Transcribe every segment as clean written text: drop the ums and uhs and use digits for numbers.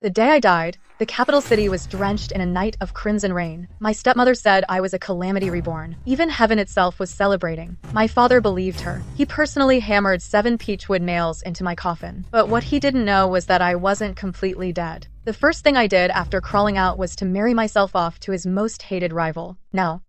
The day I died, the capital city was drenched in a night of crimson rain. My stepmother said I was a calamity reborn. Even heaven itself was celebrating. My father believed her. He personally hammered 7 peachwood nails into my coffin. But what he didn't know was that I wasn't completely dead. The first thing I did after crawling out was to marry myself off to his most hated rival. Now,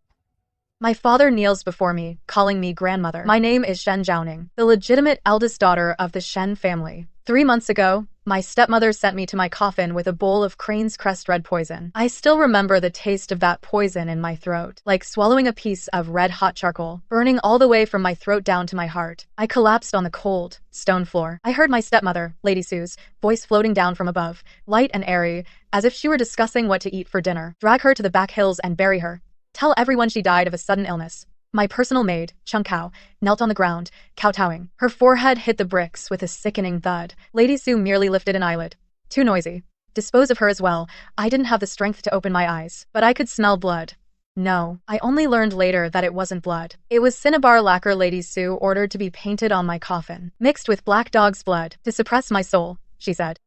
my father kneels before me, calling me grandmother. My name is Shen Zhaoning, the legitimate eldest daughter of the Shen family. 3 months ago, my stepmother sent me to my coffin with a bowl of crane's crest red poison. I still remember the taste of that poison in my throat, like swallowing a piece of red-hot charcoal, burning all the way from my throat down to my heart. I collapsed on the cold, stone floor. I heard my stepmother, Lady Sue's, voice floating down from above, light and airy, as if she were discussing what to eat for dinner. Drag her to the back hills and bury her. Tell everyone she died of a sudden illness. My personal maid, Chung Kao, knelt on the ground, kowtowing. Her forehead hit the bricks with a sickening thud. Lady Sue merely lifted an eyelid. Too noisy. Dispose of her as well. I didn't have the strength to open my eyes, but I could smell blood. No, I only learned later that it wasn't blood. It was cinnabar lacquer Lady Sue ordered to be painted on my coffin, mixed with black dog's blood, to suppress my soul, she said.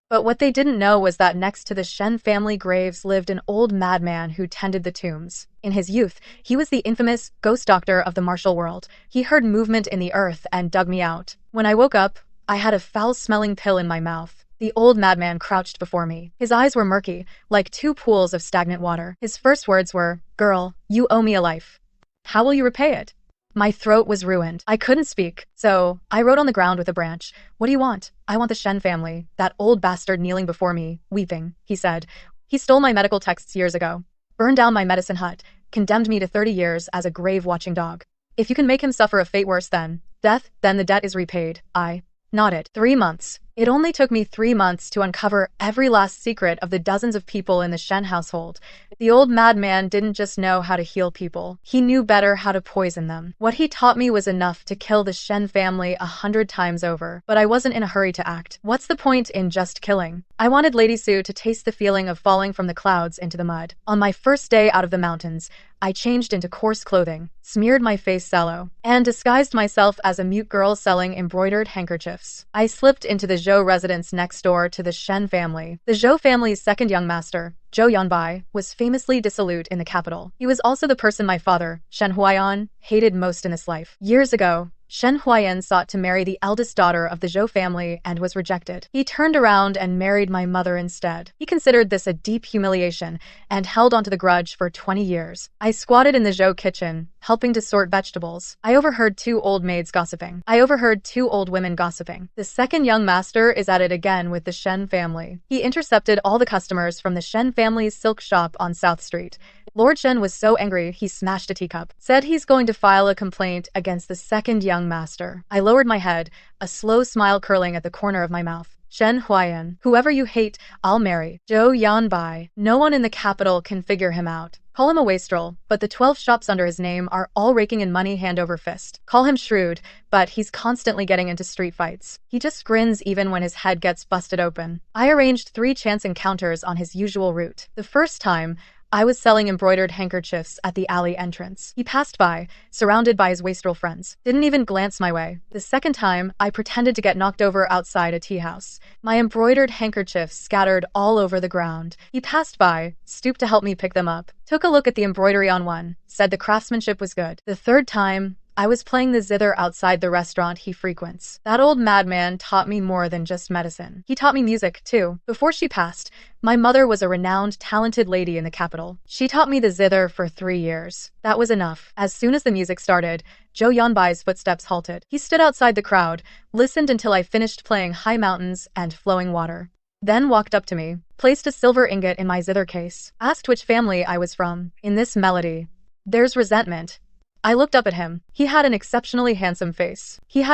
But what they didn't know was that next to the Shen family graves lived an old madman who tended the tombs. In his youth, he was the infamous ghost doctor of the martial world. He heard movement in the earth and dug me out. When I woke up, I had a foul-smelling pill in my mouth. The old madman crouched before me. His eyes were murky, like 2 pools of stagnant water. His first words were, "Girl, you owe me a life. How will you repay it?" My throat was ruined. I couldn't speak, so I wrote on the ground with a branch. "What do you want?" "I want the Shen family." "That old bastard kneeling before me, weeping," he said. "He stole my medical texts years ago, burned down my medicine hut, condemned me to 30 years as a grave-watching dog. If you can make him suffer a fate worse than death, then the debt is repaid." I nodded. 3 months. It only took me 3 months to uncover every last secret of the dozens of people in the Shen household. The old madman didn't just know how to heal people. He knew better how to poison them. What he taught me was enough to kill the Shen family 100 times over. But I wasn't in a hurry to act. What's the point in just killing? I wanted Lady Sue to taste the feeling of falling from the clouds into the mud. On my first day out of the mountains, I changed into coarse clothing, smeared my face sallow, and disguised myself as a mute girl selling embroidered handkerchiefs. I slipped into the Zhou residence next door to the Shen family. The Zhou family's second young master, Zhou Yanbai, was famously dissolute in the capital. He was also the person my father, Shen Huaiyan, hated most in this life. Years ago, Shen Huaiyan sought to marry the eldest daughter of the Zhou family and was rejected. He turned around and married my mother instead. He considered this a deep humiliation and held onto the grudge for 20 years. I squatted in the Zhou kitchen, helping to sort vegetables. I overheard 2 old maids gossiping. I overheard 2 old women gossiping. The second young master is at it again with the Shen family. He intercepted all the customers from the Shen family's silk shop on South Street. Lord Shen was so angry he smashed a teacup. Said he's going to file a complaint against the second young master. I lowered my head, a slow smile curling at the corner of my mouth. Shen Huaiyan, whoever you hate, I'll marry. Zhou Yanbai. No one in the capital can figure him out. Call him a wastrel, but the 12 shops under his name are all raking in money hand over fist. Call him shrewd, but he's constantly getting into street fights. He just grins even when his head gets busted open. I arranged 3 chance encounters on his usual route. The first time, I was selling embroidered handkerchiefs at the alley entrance. He passed by, surrounded by his wastrel friends. Didn't even glance my way. The second time, I pretended to get knocked over outside a tea house. My embroidered handkerchiefs scattered all over the ground. He passed by, stooped to help me pick them up. Took a look at the embroidery on one, said the craftsmanship was good. The third time, I was playing the zither outside the restaurant he frequents. That old madman taught me more than just medicine. He taught me music, too. Before she passed, my mother was a renowned, talented lady in the capital. She taught me the zither for 3 years. That was enough. As soon as the music started, Zhou Yanbai's footsteps halted. He stood outside the crowd, listened until I finished playing High Mountains and Flowing Water. Then walked up to me, placed a silver ingot in my zither case, asked which family I was from. In this melody, there's resentment. I looked up at him. He had an exceptionally handsome face. His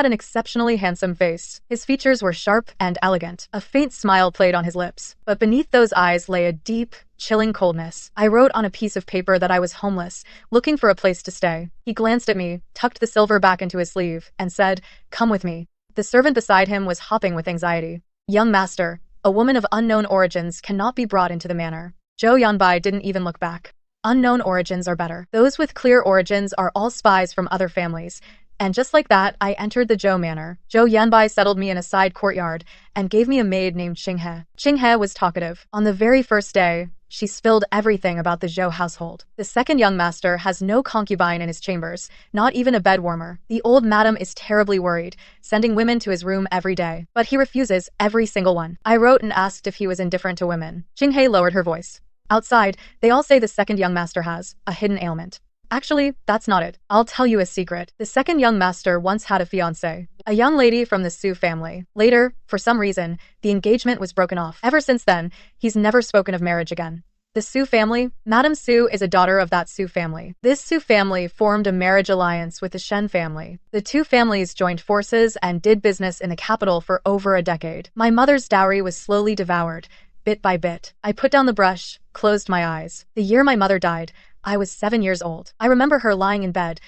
features were sharp and elegant. A faint smile played on his lips. But beneath those eyes lay a deep, chilling coldness. I wrote on a piece of paper that I was homeless, looking for a place to stay. He glanced at me, tucked the silver back into his sleeve, and said, "Come with me." The servant beside him was hopping with anxiety. "Young master, a woman of unknown origins cannot be brought into the manor." Zhou Yanbai didn't even look back. "Unknown origins are better. Those with clear origins are all spies from other families. And just like that, I entered the Zhou manor. Zhou Yanbai settled me in a side courtyard and gave me a maid named Qinghe. Qinghe was talkative. On the very first day, she spilled everything about the Zhou household. The second young master has no concubine in his chambers, not even a bed warmer. The old madam is terribly worried, sending women to his room every day. But he refuses every single one. I wrote and asked if he was indifferent to women. Qinghe lowered her voice. Outside, they all say the second young master has a hidden ailment. Actually, that's not it. I'll tell you a secret. The second young master once had a fiancée, a young lady from the Su family. Later, for some reason, the engagement was broken off. Ever since then, he's never spoken of marriage again. The Su family, Madame Su is a daughter of that Su family. This Su family formed a marriage alliance with the Shen family. The two families joined forces and did business in the capital for over a decade. My mother's dowry was slowly devoured, bit by bit. I put down the brush, closed my eyes. The year my mother died, I was 7 years old. I remember her lying in bed,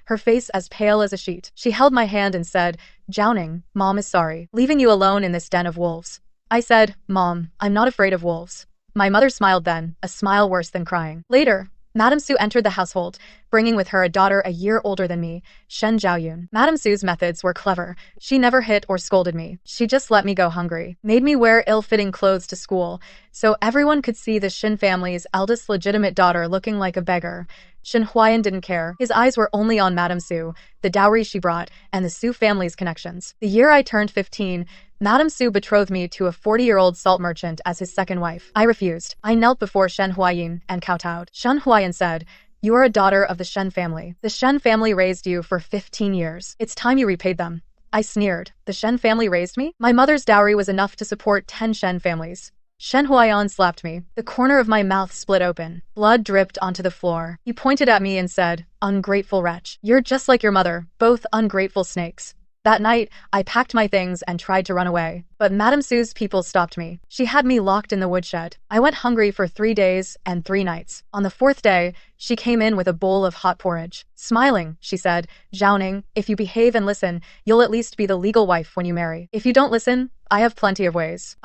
her face as pale as a sheet. She held my hand and said, "Zhao, Mom is sorry, leaving you alone in this den of wolves." I said, "Mom, I'm not afraid of wolves." My mother smiled then, a smile worse than crying. Later, Madame Su entered the household, bringing with her a daughter a year older than me, Shen Zhaoyun. Madame Su's methods were clever. She never hit or scolded me. She just let me go hungry, made me wear ill-fitting clothes to school, so everyone could see the Shen family's eldest legitimate daughter looking like a beggar. Shen Huayan didn't care. His eyes were only on Madame Su, the dowry she brought, and the Su family's connections. The year I turned 15, Madame Su betrothed me to a 40-year-old salt merchant as his second wife. I refused. I knelt before Shen Huayan and kowtowed. Shen Huayan said, "You are a daughter of the Shen family. The Shen family raised you for 15 years. It's time you repaid them." I sneered. The Shen family raised me? My mother's dowry was enough to support 10 Shen families. Shen Huayan slapped me. The corner of my mouth split open. Blood dripped onto the floor. He pointed at me and said, "Ungrateful wretch. You're just like your mother, both ungrateful snakes." That night, I packed my things and tried to run away. But Madame Su's people stopped me. She had me locked in the woodshed. I went hungry for 3 days and 3 nights. On the 4th day, she came in with a bowl of hot porridge. Smiling, she said, "Zhao, if you behave and listen, you'll at least be the legal wife when you marry. If you don't listen, I have plenty of ways.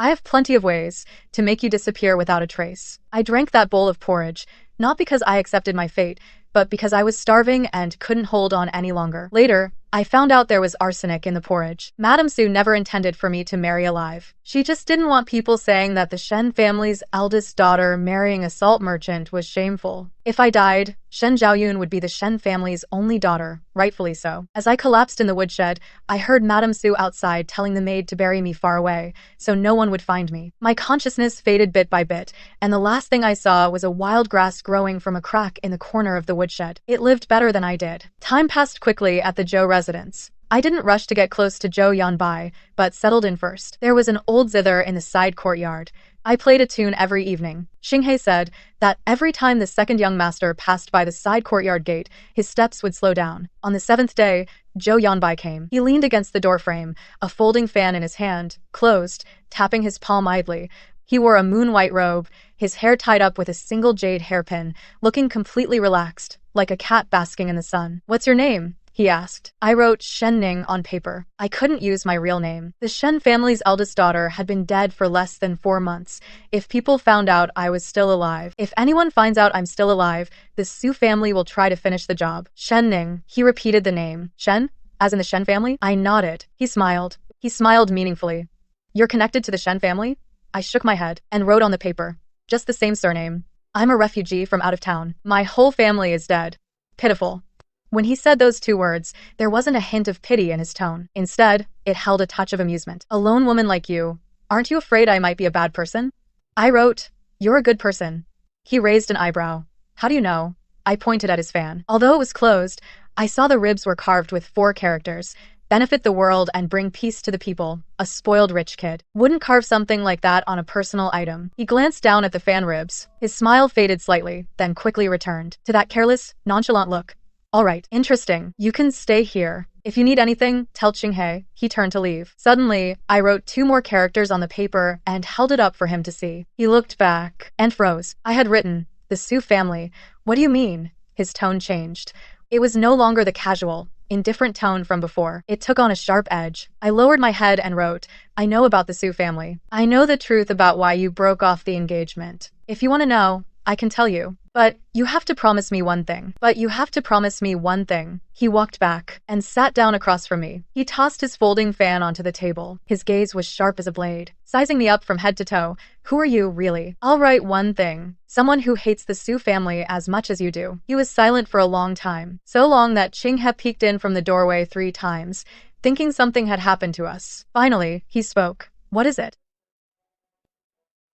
To make you disappear without a trace." I drank that bowl of porridge, not because I accepted my fate, but because I was starving and couldn't hold on any longer. Later, I found out there was arsenic in the porridge. Madame Su never intended for me to marry alive. She just didn't want people saying that the Shen family's eldest daughter marrying a salt merchant was shameful. If I died, Shen Zhaoyun would be the Shen family's only daughter, rightfully so. As I collapsed in the woodshed, I heard Madame Su outside telling the maid to bury me far away, so no one would find me. My consciousness faded bit by bit, and the last thing I saw was a wild grass growing from a crack in the corner of the woodshed. It lived better than I did. Time passed quickly at the Zhou residence. I didn't rush to get close to Zhou Yanbai, but settled in first. There was an old zither in the side courtyard. I played a tune every evening. Qinghe said that every time the second young master passed by the side courtyard gate, his steps would slow down. On the 7th day, Zhou Yanbai came. He leaned against the doorframe, a folding fan in his hand, closed, tapping his palm idly. He wore a moon-white robe, his hair tied up with a single jade hairpin, looking completely relaxed, like a cat basking in the sun. "What's your name?" he asked. I wrote Shen Ning on paper. I couldn't use my real name. The Shen family's eldest daughter had been dead for less than 4 months. If people found out I was still alive, if anyone finds out I'm still alive, the Su family will try to finish the job. Shen Ning. He repeated the name. Shen? As in the Shen family? I nodded. He smiled. He smiled meaningfully. "You're connected to the Shen family?" I shook my head and wrote on the paper. "Just the same surname. I'm a refugee from out of town. My whole family is dead." Pitiful. When he said those 2 words, there wasn't a hint of pity in his tone. Instead, it held a touch of amusement. "A lone woman like you. Aren't you afraid I might be a bad person?" I wrote, "You're a good person." He raised an eyebrow. "How do you know?" I pointed at his fan. Although it was closed, I saw the ribs were carved with 4 characters. "Benefit the world and bring peace to the people. A spoiled rich kid. Wouldn't carve something like that on a personal item." He glanced down at the fan ribs. His smile faded slightly, then quickly returned to that careless, nonchalant look. "All right, interesting. You can stay here. If you need anything, tell Qinghe." He turned to leave. Suddenly, I wrote 2 more characters on the paper and held it up for him to see. He looked back and froze. I had written, "The Su family." "What do you mean?" His tone changed. It was no longer the casual, indifferent tone from before. It took on a sharp edge. I lowered my head and wrote, "I know about the Su family. I know the truth about why you broke off the engagement. If you want to know, I can tell you. But you have to promise me one thing. But you have to promise me one thing. He walked back and sat down across from me. He tossed his folding fan onto the table. His gaze was sharp as a blade, sizing me up from head to toe. Who are you, really? I'll write one thing. Someone who hates the Su family as much as you do. He was silent for a long time. So long that Qinghe peeked in from the doorway 3 times, thinking something had happened to us. Finally, he spoke. What is it?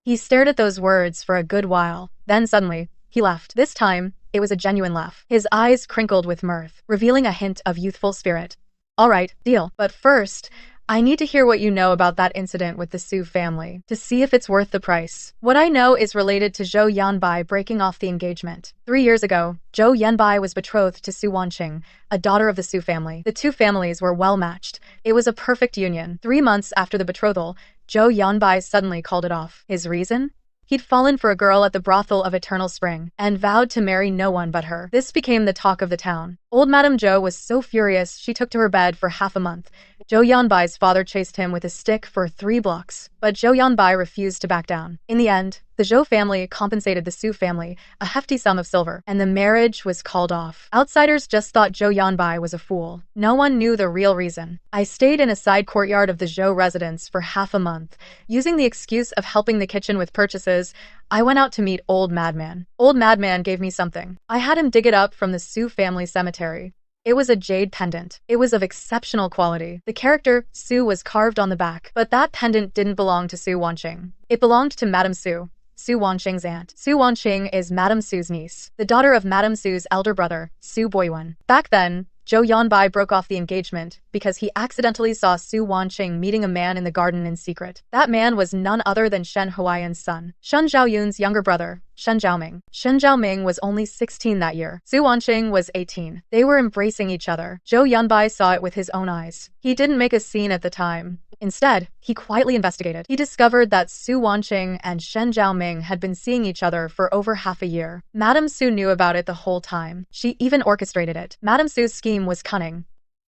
He stared at those words for a good while. Then suddenly, he laughed. This time, it was a genuine laugh. His eyes crinkled with mirth, revealing a hint of youthful spirit. All right, deal. But first, I need to hear what you know about that incident with the Su family, to see if it's worth the price. What I know is related to Zhou Yanbai breaking off the engagement. 3 years ago, Zhou Yanbai was betrothed to Su Wanqing, a daughter of the Su family. The 2 families were well matched. It was a perfect union. 3 months after the betrothal, Zhou Yanbai suddenly called it off. His reason? He'd fallen for a girl at the brothel of Eternal Spring and vowed to marry no one but her. This became the talk of the town. Old Madame Zhou was so furious she took to her bed for half a month. Zhou Yanbai's father chased him with a stick for 3 blocks, but Zhou Yanbai refused to back down. In the end, the Zhou family compensated the Su family a hefty sum of silver, and the marriage was called off. Outsiders just thought Zhou Yanbai was a fool. No one knew the real reason. I stayed in a side courtyard of the Zhou residence for half a month. Using the excuse of helping the kitchen with purchases, I went out to meet Old Madman. Old Madman gave me something. I had him dig it up from the Su family cemetery. It was a jade pendant. It was of exceptional quality. The character, Su, was carved on the back, but that pendant didn't belong to Su Wanqing. It belonged to Madame Su, Su Wanqing's aunt. Su Wanqing is Madame Su's niece, the daughter of Madame Su's elder brother, Su Boyuan. Back then, Zhou Yanbai broke off the engagement because he accidentally saw Su Wanqing meeting a man in the garden in secret. That man was none other than Shen Huayan's son, Shen Zhaoyun's younger brother, Shen Zhaoming. Shen Zhaoming was only 16 that year. Su Wanqing was 18. They were embracing each other. Zhou Yanbai saw it with his own eyes. He didn't make a scene at the time. Instead, he quietly investigated. He discovered that Su Wanqing and Shen Zhaoming had been seeing each other for over half a year. Madame Su knew about it the whole time. She even orchestrated it. Madame Su's scheme was cunning.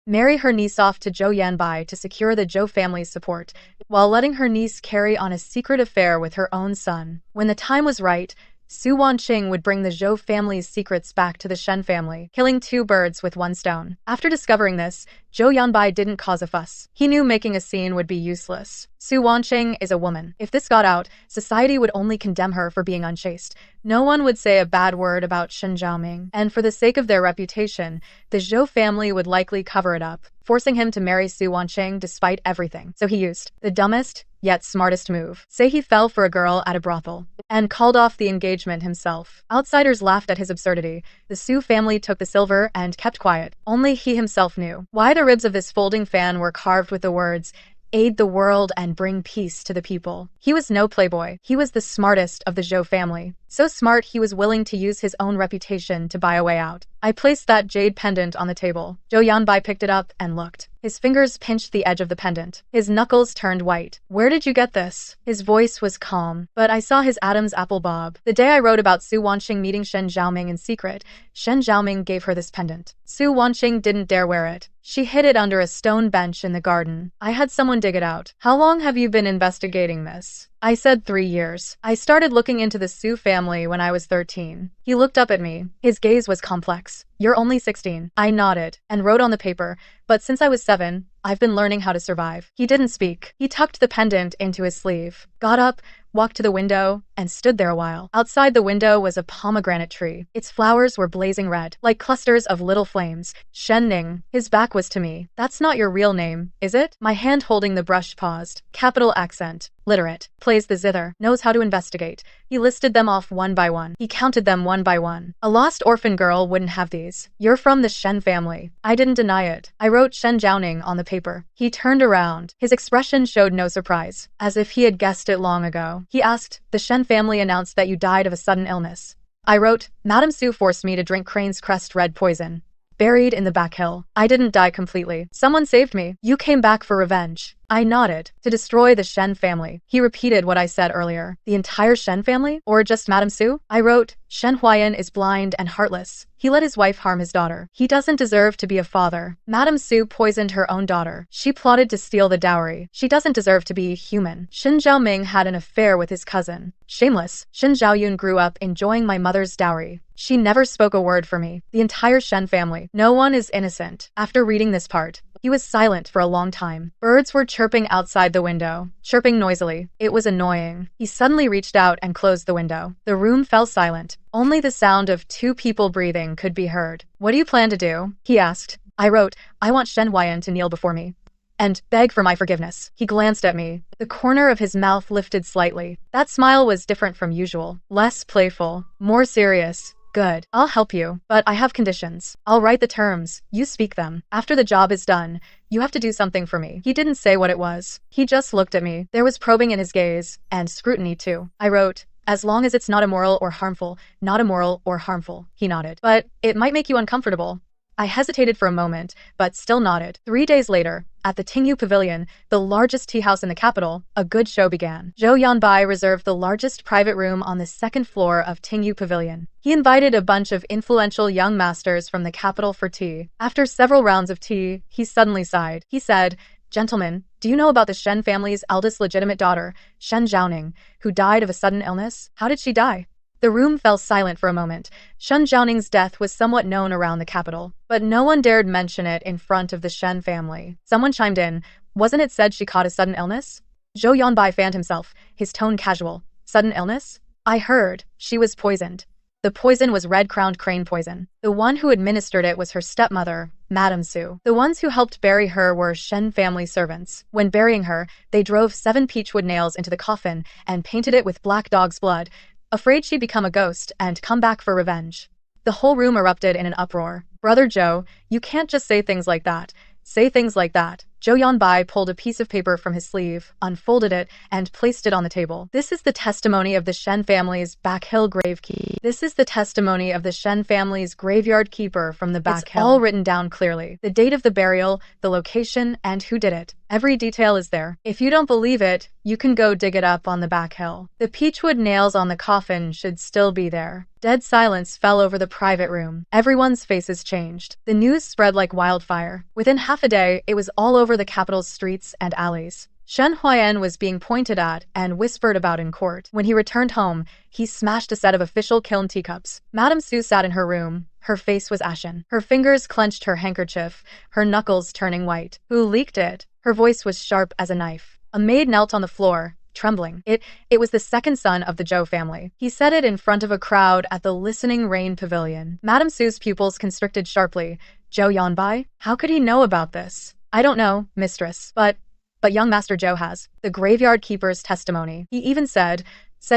Marry her niece off to Zhou Yanbai to secure the Zhou family's support, while letting her niece carry on a secret affair with her own son. When the time was right, Su Wanqing would bring the Zhou family's secrets back to the Shen family, killing 2 birds with 1 stone. After discovering this, Zhou Yanbai didn't cause a fuss. He knew making a scene would be useless. Su Wanqing is a woman. If this got out, society would only condemn her for being unchaste. No one would say a bad word about Shen Zhaoming, and for the sake of their reputation, the Zhou family would likely cover it up, forcing him to marry Su Wanqing despite everything. So he used the dumbest, yet smartest move. Say he fell for a girl at a brothel and called off the engagement himself. Outsiders laughed at his absurdity. The Su family took the silver and kept quiet. Only he himself knew why the ribs of this folding fan were carved with the words, "Aid the world and bring peace to the people." He was no playboy. He was the smartest of the Zhou family. So smart he was willing to use his own reputation to buy a way out. I placed that jade pendant on the table. Zhou Yanbai picked it up and looked. His fingers pinched the edge of the pendant. His knuckles turned white. "Where did you get this?" His voice was calm, but I saw his Adam's apple bob. The day I wrote about Su Wanqing meeting Shen Zhaoming in secret, Shen Zhaoming gave her this pendant. Su Wanqing didn't dare wear it. She hid it under a stone bench in the garden. I had someone dig it out. "How long have you been investigating this?" I said 3 years. "I started looking into the Su family when I was 13. He looked up at me. His gaze was complex. "You're only 16. I nodded and wrote on the paper, "But since I was 7, I've been learning how to survive." He didn't speak. He tucked the pendant into his sleeve, got up, walked to the window, and stood there a while. Outside the window was a pomegranate tree. Its flowers were blazing red, like clusters of little flames. "Shen Ning." His back was to me. "That's not your real name, is it?" My hand holding the brush paused. Capital accent. Literate. Plays the zither. Knows how to investigate. He listed them off one by one. He counted them one by one. "A lost orphan girl wouldn't have these. You're from the Shen family." I didn't deny it. I wrote Shen Zhaoning on the paper. He turned around. His expression showed no surprise, as if he had guessed it long ago. He asked, "The Shen family announced that you died of a sudden illness." I wrote, "Madame Su forced me to drink Crane's Crest red poison. Buried in the back hill. I didn't die completely. Someone saved me. You came back for revenge." I nodded. To destroy the Shen family. He repeated what I said earlier. The entire Shen family? Or just Madame Su? I wrote, Shen Huayan is blind and heartless. He let his wife harm his daughter. He doesn't deserve to be a father. Madame Su poisoned her own daughter. She plotted to steal the dowry. She doesn't deserve to be human. Shen Zhaoming had an affair with his cousin. Shameless. Shen Zhaoyun grew up enjoying my mother's dowry. She never spoke a word for me. The entire Shen family. No one is innocent. After reading this part, he was silent for a long time. Birds were chirping outside the window, chirping noisily. It was annoying. He suddenly reached out and closed the window. The room fell silent. Only the sound of two people breathing could be heard. What do you plan to do? He asked. I wrote, I want Shen Huayan to kneel before me and beg for my forgiveness. He glanced at me. The corner of his mouth lifted slightly. That smile was different from usual. Less playful. More serious. Good. I'll help you, but I have conditions. I'll write the terms. You speak them. After the job is done, you have to do something for me. He didn't say what it was. He just looked at me. There was probing in his gaze, and scrutiny too. I wrote, as long as it's not immoral or harmful, not immoral or harmful. He nodded. But it might make you uncomfortable. I hesitated for a moment, but still nodded. 3 days later, at the Qingzhou Pavilion, the largest tea house in the capital, a good show began. Zhou Yanbai reserved the largest private room on the second floor of Qingzhou Pavilion. He invited a bunch of influential young masters from the capital for tea. After several rounds of tea, he suddenly sighed. He said, Gentlemen, do you know about the Shen family's eldest legitimate daughter, Shen Zhaoning, who died of a sudden illness? How did she die? The room fell silent for a moment. Shen Zhaoning's death was somewhat known around the capital, but no one dared mention it in front of the Shen family. Someone chimed in. Wasn't it said she caught a sudden illness? Zhou Yanbai fanned himself, his tone casual. Sudden illness? I heard. She was poisoned. The poison was red-crowned crane poison. The one who administered it was her stepmother, Madame Su. The ones who helped bury her were Shen family servants. When burying her, they drove 7 peachwood nails into the coffin and painted it with black dog's blood, afraid she'd become a ghost and come back for revenge. The whole room erupted in an uproar. Brother Zhou, you can't just say things like that. Say things like that. Zhou Yanbai pulled a piece of paper from his sleeve, unfolded it, and placed it on the table. This is the testimony of the Shen family's back hill gravekeeper. This is the testimony of the Shen family's graveyard keeper from the back hill. It's all written down clearly. The date of the burial, the location, and who did it. Every detail is there. If you don't believe it, you can go dig it up on the back hill. The peachwood nails on the coffin should still be there. Dead silence fell over the private room. Everyone's faces changed. The news spread like wildfire. Within half a day, it was all over the capital's streets and alleys. Shen Huayan was being pointed at and whispered about in court. When he returned home, he smashed a set of official kiln teacups. Madame Su sat in her room. Her face was ashen. Her fingers clenched her handkerchief, her knuckles turning white. Who leaked it? Her voice was sharp as a knife. A maid knelt on the floor, trembling. It was the second son of the Zhou family. He said it in front of a crowd at the Listening Rain Pavilion. Madame Su's pupils constricted sharply. Zhou Yanbai? How could he know about this? I don't know, mistress, but young Master Zhou has. The graveyard keeper's testimony. He even said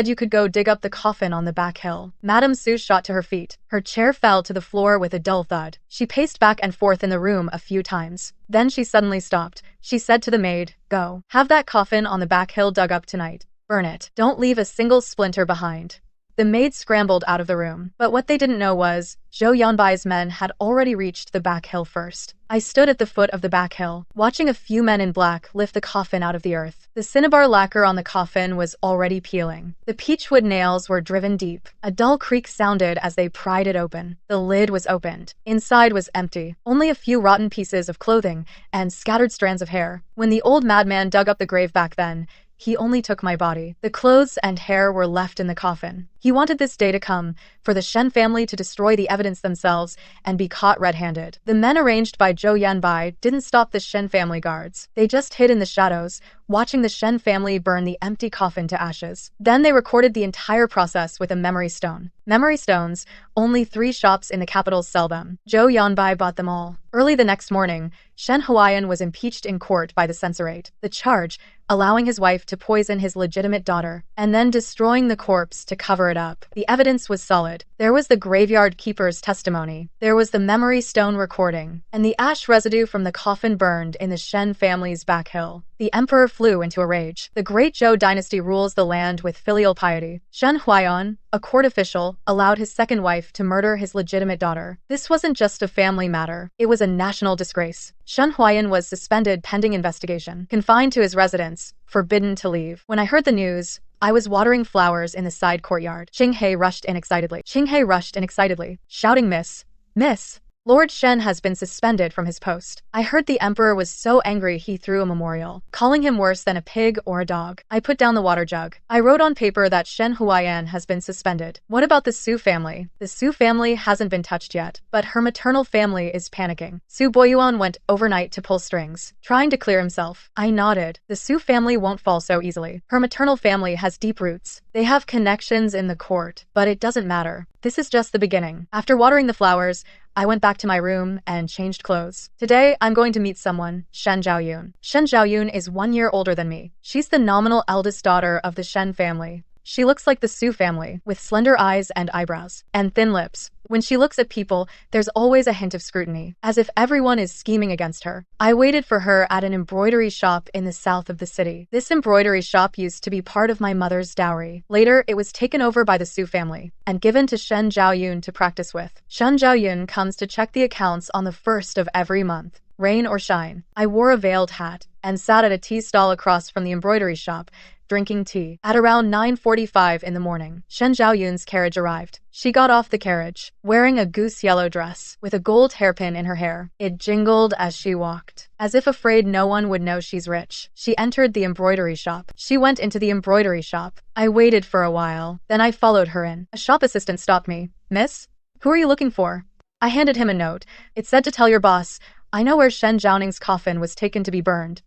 you could go dig up the coffin on the back hill. Madame Su shot to her feet. Her chair fell to the floor with a dull thud. She paced back and forth in the room a few times. Then she suddenly stopped. She said to the maid, Go. Have that coffin on the back hill dug up tonight. Burn it. Don't leave a single splinter behind. The maid scrambled out of the room. But what they didn't know was, Zhou Yanbai's men had already reached the back hill first. I stood at the foot of the back hill, watching a few men in black lift the coffin out of the earth. The cinnabar lacquer on the coffin was already peeling. The peachwood nails were driven deep. A dull creak sounded as they pried it open. The lid was opened. Inside was empty. Only a few rotten pieces of clothing and scattered strands of hair. When the old madman dug up the grave back then, he only took my body. The clothes and hair were left in the coffin. He wanted this day to come, for the Shen family to destroy the evidence themselves and be caught red-handed. The men arranged by Zhou Yanbai didn't stop the Shen family guards. They just hid in the shadows, watching the Shen family burn the empty coffin to ashes. Then they recorded the entire process with a memory stone. Memory stones, only 3 shops in the capital sell them. Zhou Yanbai bought them all. Early the next morning, Shen Huayan was impeached in court by the censorate. The charge, allowing his wife to poison his legitimate daughter, and then destroying the corpse to cover it up. The evidence was solid. There was the graveyard keeper's testimony. There was the memory stone recording, and the ash residue from the coffin burned in the Shen family's back hill. The emperor flew into a rage. The great Zhou dynasty rules the land with filial piety. Shen Huayan, a court official, allowed his second wife to murder his legitimate daughter. This wasn't just a family matter. It was a national disgrace. Shen Huayan was suspended pending investigation, confined to his residence, forbidden to leave. When I heard the news, I was watering flowers in the side courtyard. Qinghe rushed in excitedly, shouting, Miss! Miss! Lord Shen has been suspended from his post. I heard the emperor was so angry he threw a memorial, calling him worse than a pig or a dog. I put down the water jug. I wrote on paper that Shen Huayan has been suspended. What about the Su family? The Su family hasn't been touched yet, but her maternal family is panicking. Su Boyuan went overnight to pull strings, trying to clear himself. I nodded. The Su family won't fall so easily. Her maternal family has deep roots. They have connections in the court, but it doesn't matter. This is just the beginning. After watering the flowers, I went back to my room and changed clothes. Today, I'm going to meet someone, Shen Zhaoyun. Shen Zhaoyun is 1 year older than me. She's the nominal eldest daughter of the Shen family. She looks like the Su family, with slender eyes and eyebrows, and thin lips. When she looks at people, there's always a hint of scrutiny, as if everyone is scheming against her. I waited for her at an embroidery shop in the south of the city. This embroidery shop used to be part of my mother's dowry. Later, it was taken over by the Su family and given to Shen Zhaoyun to practice with. Shen Zhaoyun comes to check the accounts on the 1st of every month. Rain or shine. I wore a veiled hat and sat at a tea stall across from the embroidery shop, drinking tea. At around 9:45 in the morning, Shen Zhaoyun's carriage arrived. She got off the carriage, wearing a goose yellow dress, with a gold hairpin in her hair. It jingled as she walked, as if afraid no one would know she's rich. She entered the embroidery shop. She went into the embroidery shop. I waited for a while, then I followed her in. A shop assistant stopped me. Miss? Who are you looking for? I handed him a note. It said to tell your boss, I know where Shen Zhaoning's coffin was taken to be burned.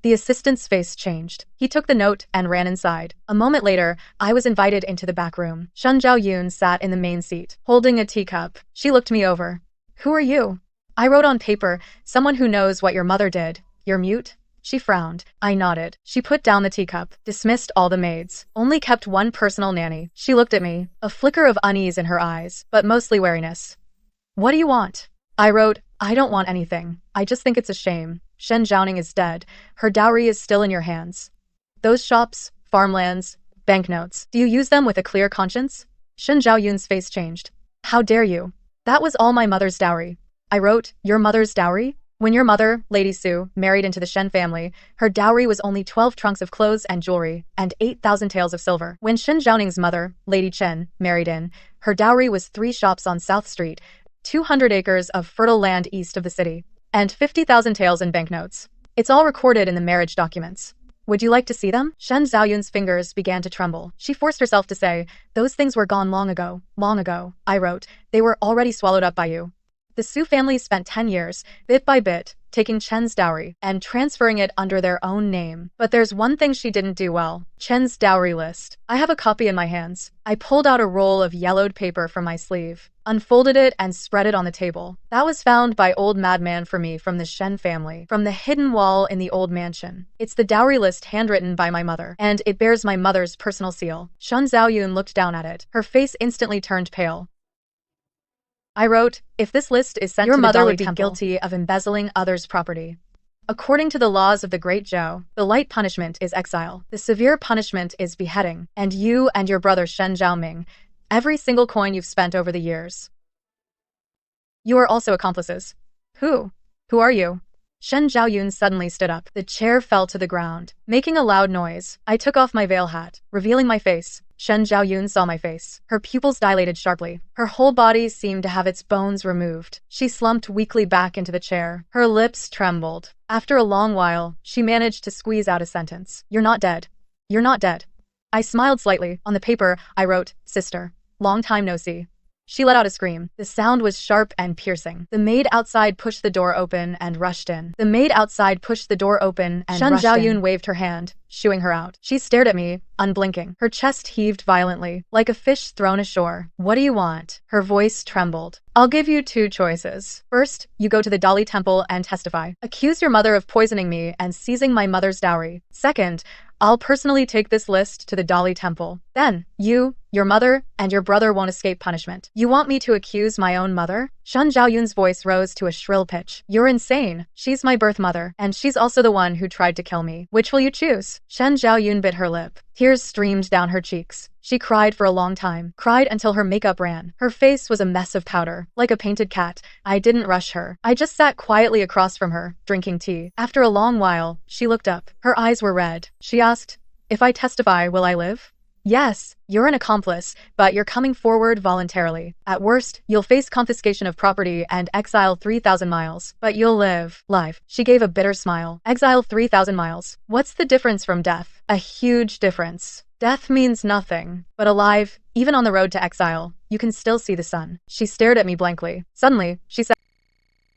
The assistant's face changed. He took the note and ran inside. A moment later, I was invited into the back room. Shen Zhaoyun sat in the main seat, holding a teacup. She looked me over. Who are you? I wrote on paper, someone who knows what your mother did. You're mute? She frowned. I nodded. She put down the teacup, dismissed all the maids, only kept one personal nanny. She looked at me, a flicker of unease in her eyes, but mostly wariness. What do you want? I wrote, I don't want anything. I just think it's a shame. Shen Zhaoning is dead. Her dowry is still in your hands. Those shops, farmlands, banknotes, do you use them with a clear conscience? Shen Zhaoyun's face changed. How dare you? That was all my mother's dowry. I wrote, your mother's dowry? When your mother, Lady Su, married into the Shen family, her dowry was only 12 trunks of clothes and jewelry, and 8,000 taels of silver. When Shen Zhaoning's mother, Lady Chen, married in, her dowry was 3 shops on South Street, 200 acres of fertile land east of the city, and 50,000 taels in banknotes. It's all recorded in the marriage documents. Would you like to see them? Shen Zhaoyun's fingers began to tremble. She forced herself to say, those things were gone long ago. Long ago. I wrote, they were already swallowed up by you. The Su family spent 10 years, bit by bit, taking Chen's dowry and transferring it under their own name. But there's one thing she didn't do well. Chen's dowry list. I have a copy in my hands. I pulled out a roll of yellowed paper from my sleeve, unfolded it and spread it on the table. That was found by old madman for me from the Shen family, from the hidden wall in the old mansion. It's the dowry list handwritten by my mother, and it bears my mother's personal seal. Shen Zhaoyun looked down at it. Her face instantly turned pale. I wrote, if this list is sent to the Dalai Temple, your mother would be guilty of embezzling others' property. According to the laws of the Great Zhao, the light punishment is exile. The severe punishment is beheading. And you and your brother Shen Zhaoming, every single coin you've spent over the years. You are also accomplices. Who? Who are you? Shen Zhaoyun suddenly stood up. The chair fell to the ground, making a loud noise. I took off my veil hat, revealing my face. Shen Zhaoyun saw my face. Her pupils dilated sharply. Her whole body seemed to have its bones removed. She slumped weakly back into the chair. Her lips trembled. After a long while, she managed to squeeze out a sentence. You're not dead. You're not dead. I smiled slightly. On the paper, I wrote, Sister. Long time no see. She let out a scream. The sound was sharp and piercing. The maid outside pushed the door open and rushed in. Shen Zhaoyun waved her hand, shooing her out. She stared at me, unblinking. Her chest heaved violently, like a fish thrown ashore. What do you want? Her voice trembled. I'll give you 2 choices. First, you go to the Dalai Temple and testify. Accuse your mother of poisoning me and seizing my mother's dowry. Second, I'll personally take this list to the Dalai Temple. Then, you, your mother, and your brother won't escape punishment. You want me to accuse my own mother? Shen Zhaoyun's voice rose to a shrill pitch. You're insane. She's my birth mother, and she's also the one who tried to kill me. Which will you choose? Shen Zhaoyun bit her lip. Tears streamed down her cheeks. She cried for a long time, cried until her makeup ran. Her face was a mess of powder, like a painted cat. I didn't rush her. I just sat quietly across from her, drinking tea. After a long while, she looked up. Her eyes were red. She asked, if I testify, will I live? Yes, you're an accomplice, but you're coming forward voluntarily. At worst, you'll face confiscation of property and exile 3,000 miles. But you'll live. Live. She gave a bitter smile. Exile 3,000 miles. What's the difference from death? A huge difference. Death means nothing. But alive, even on the road to exile, you can still see the sun. She stared at me blankly. Suddenly, she said,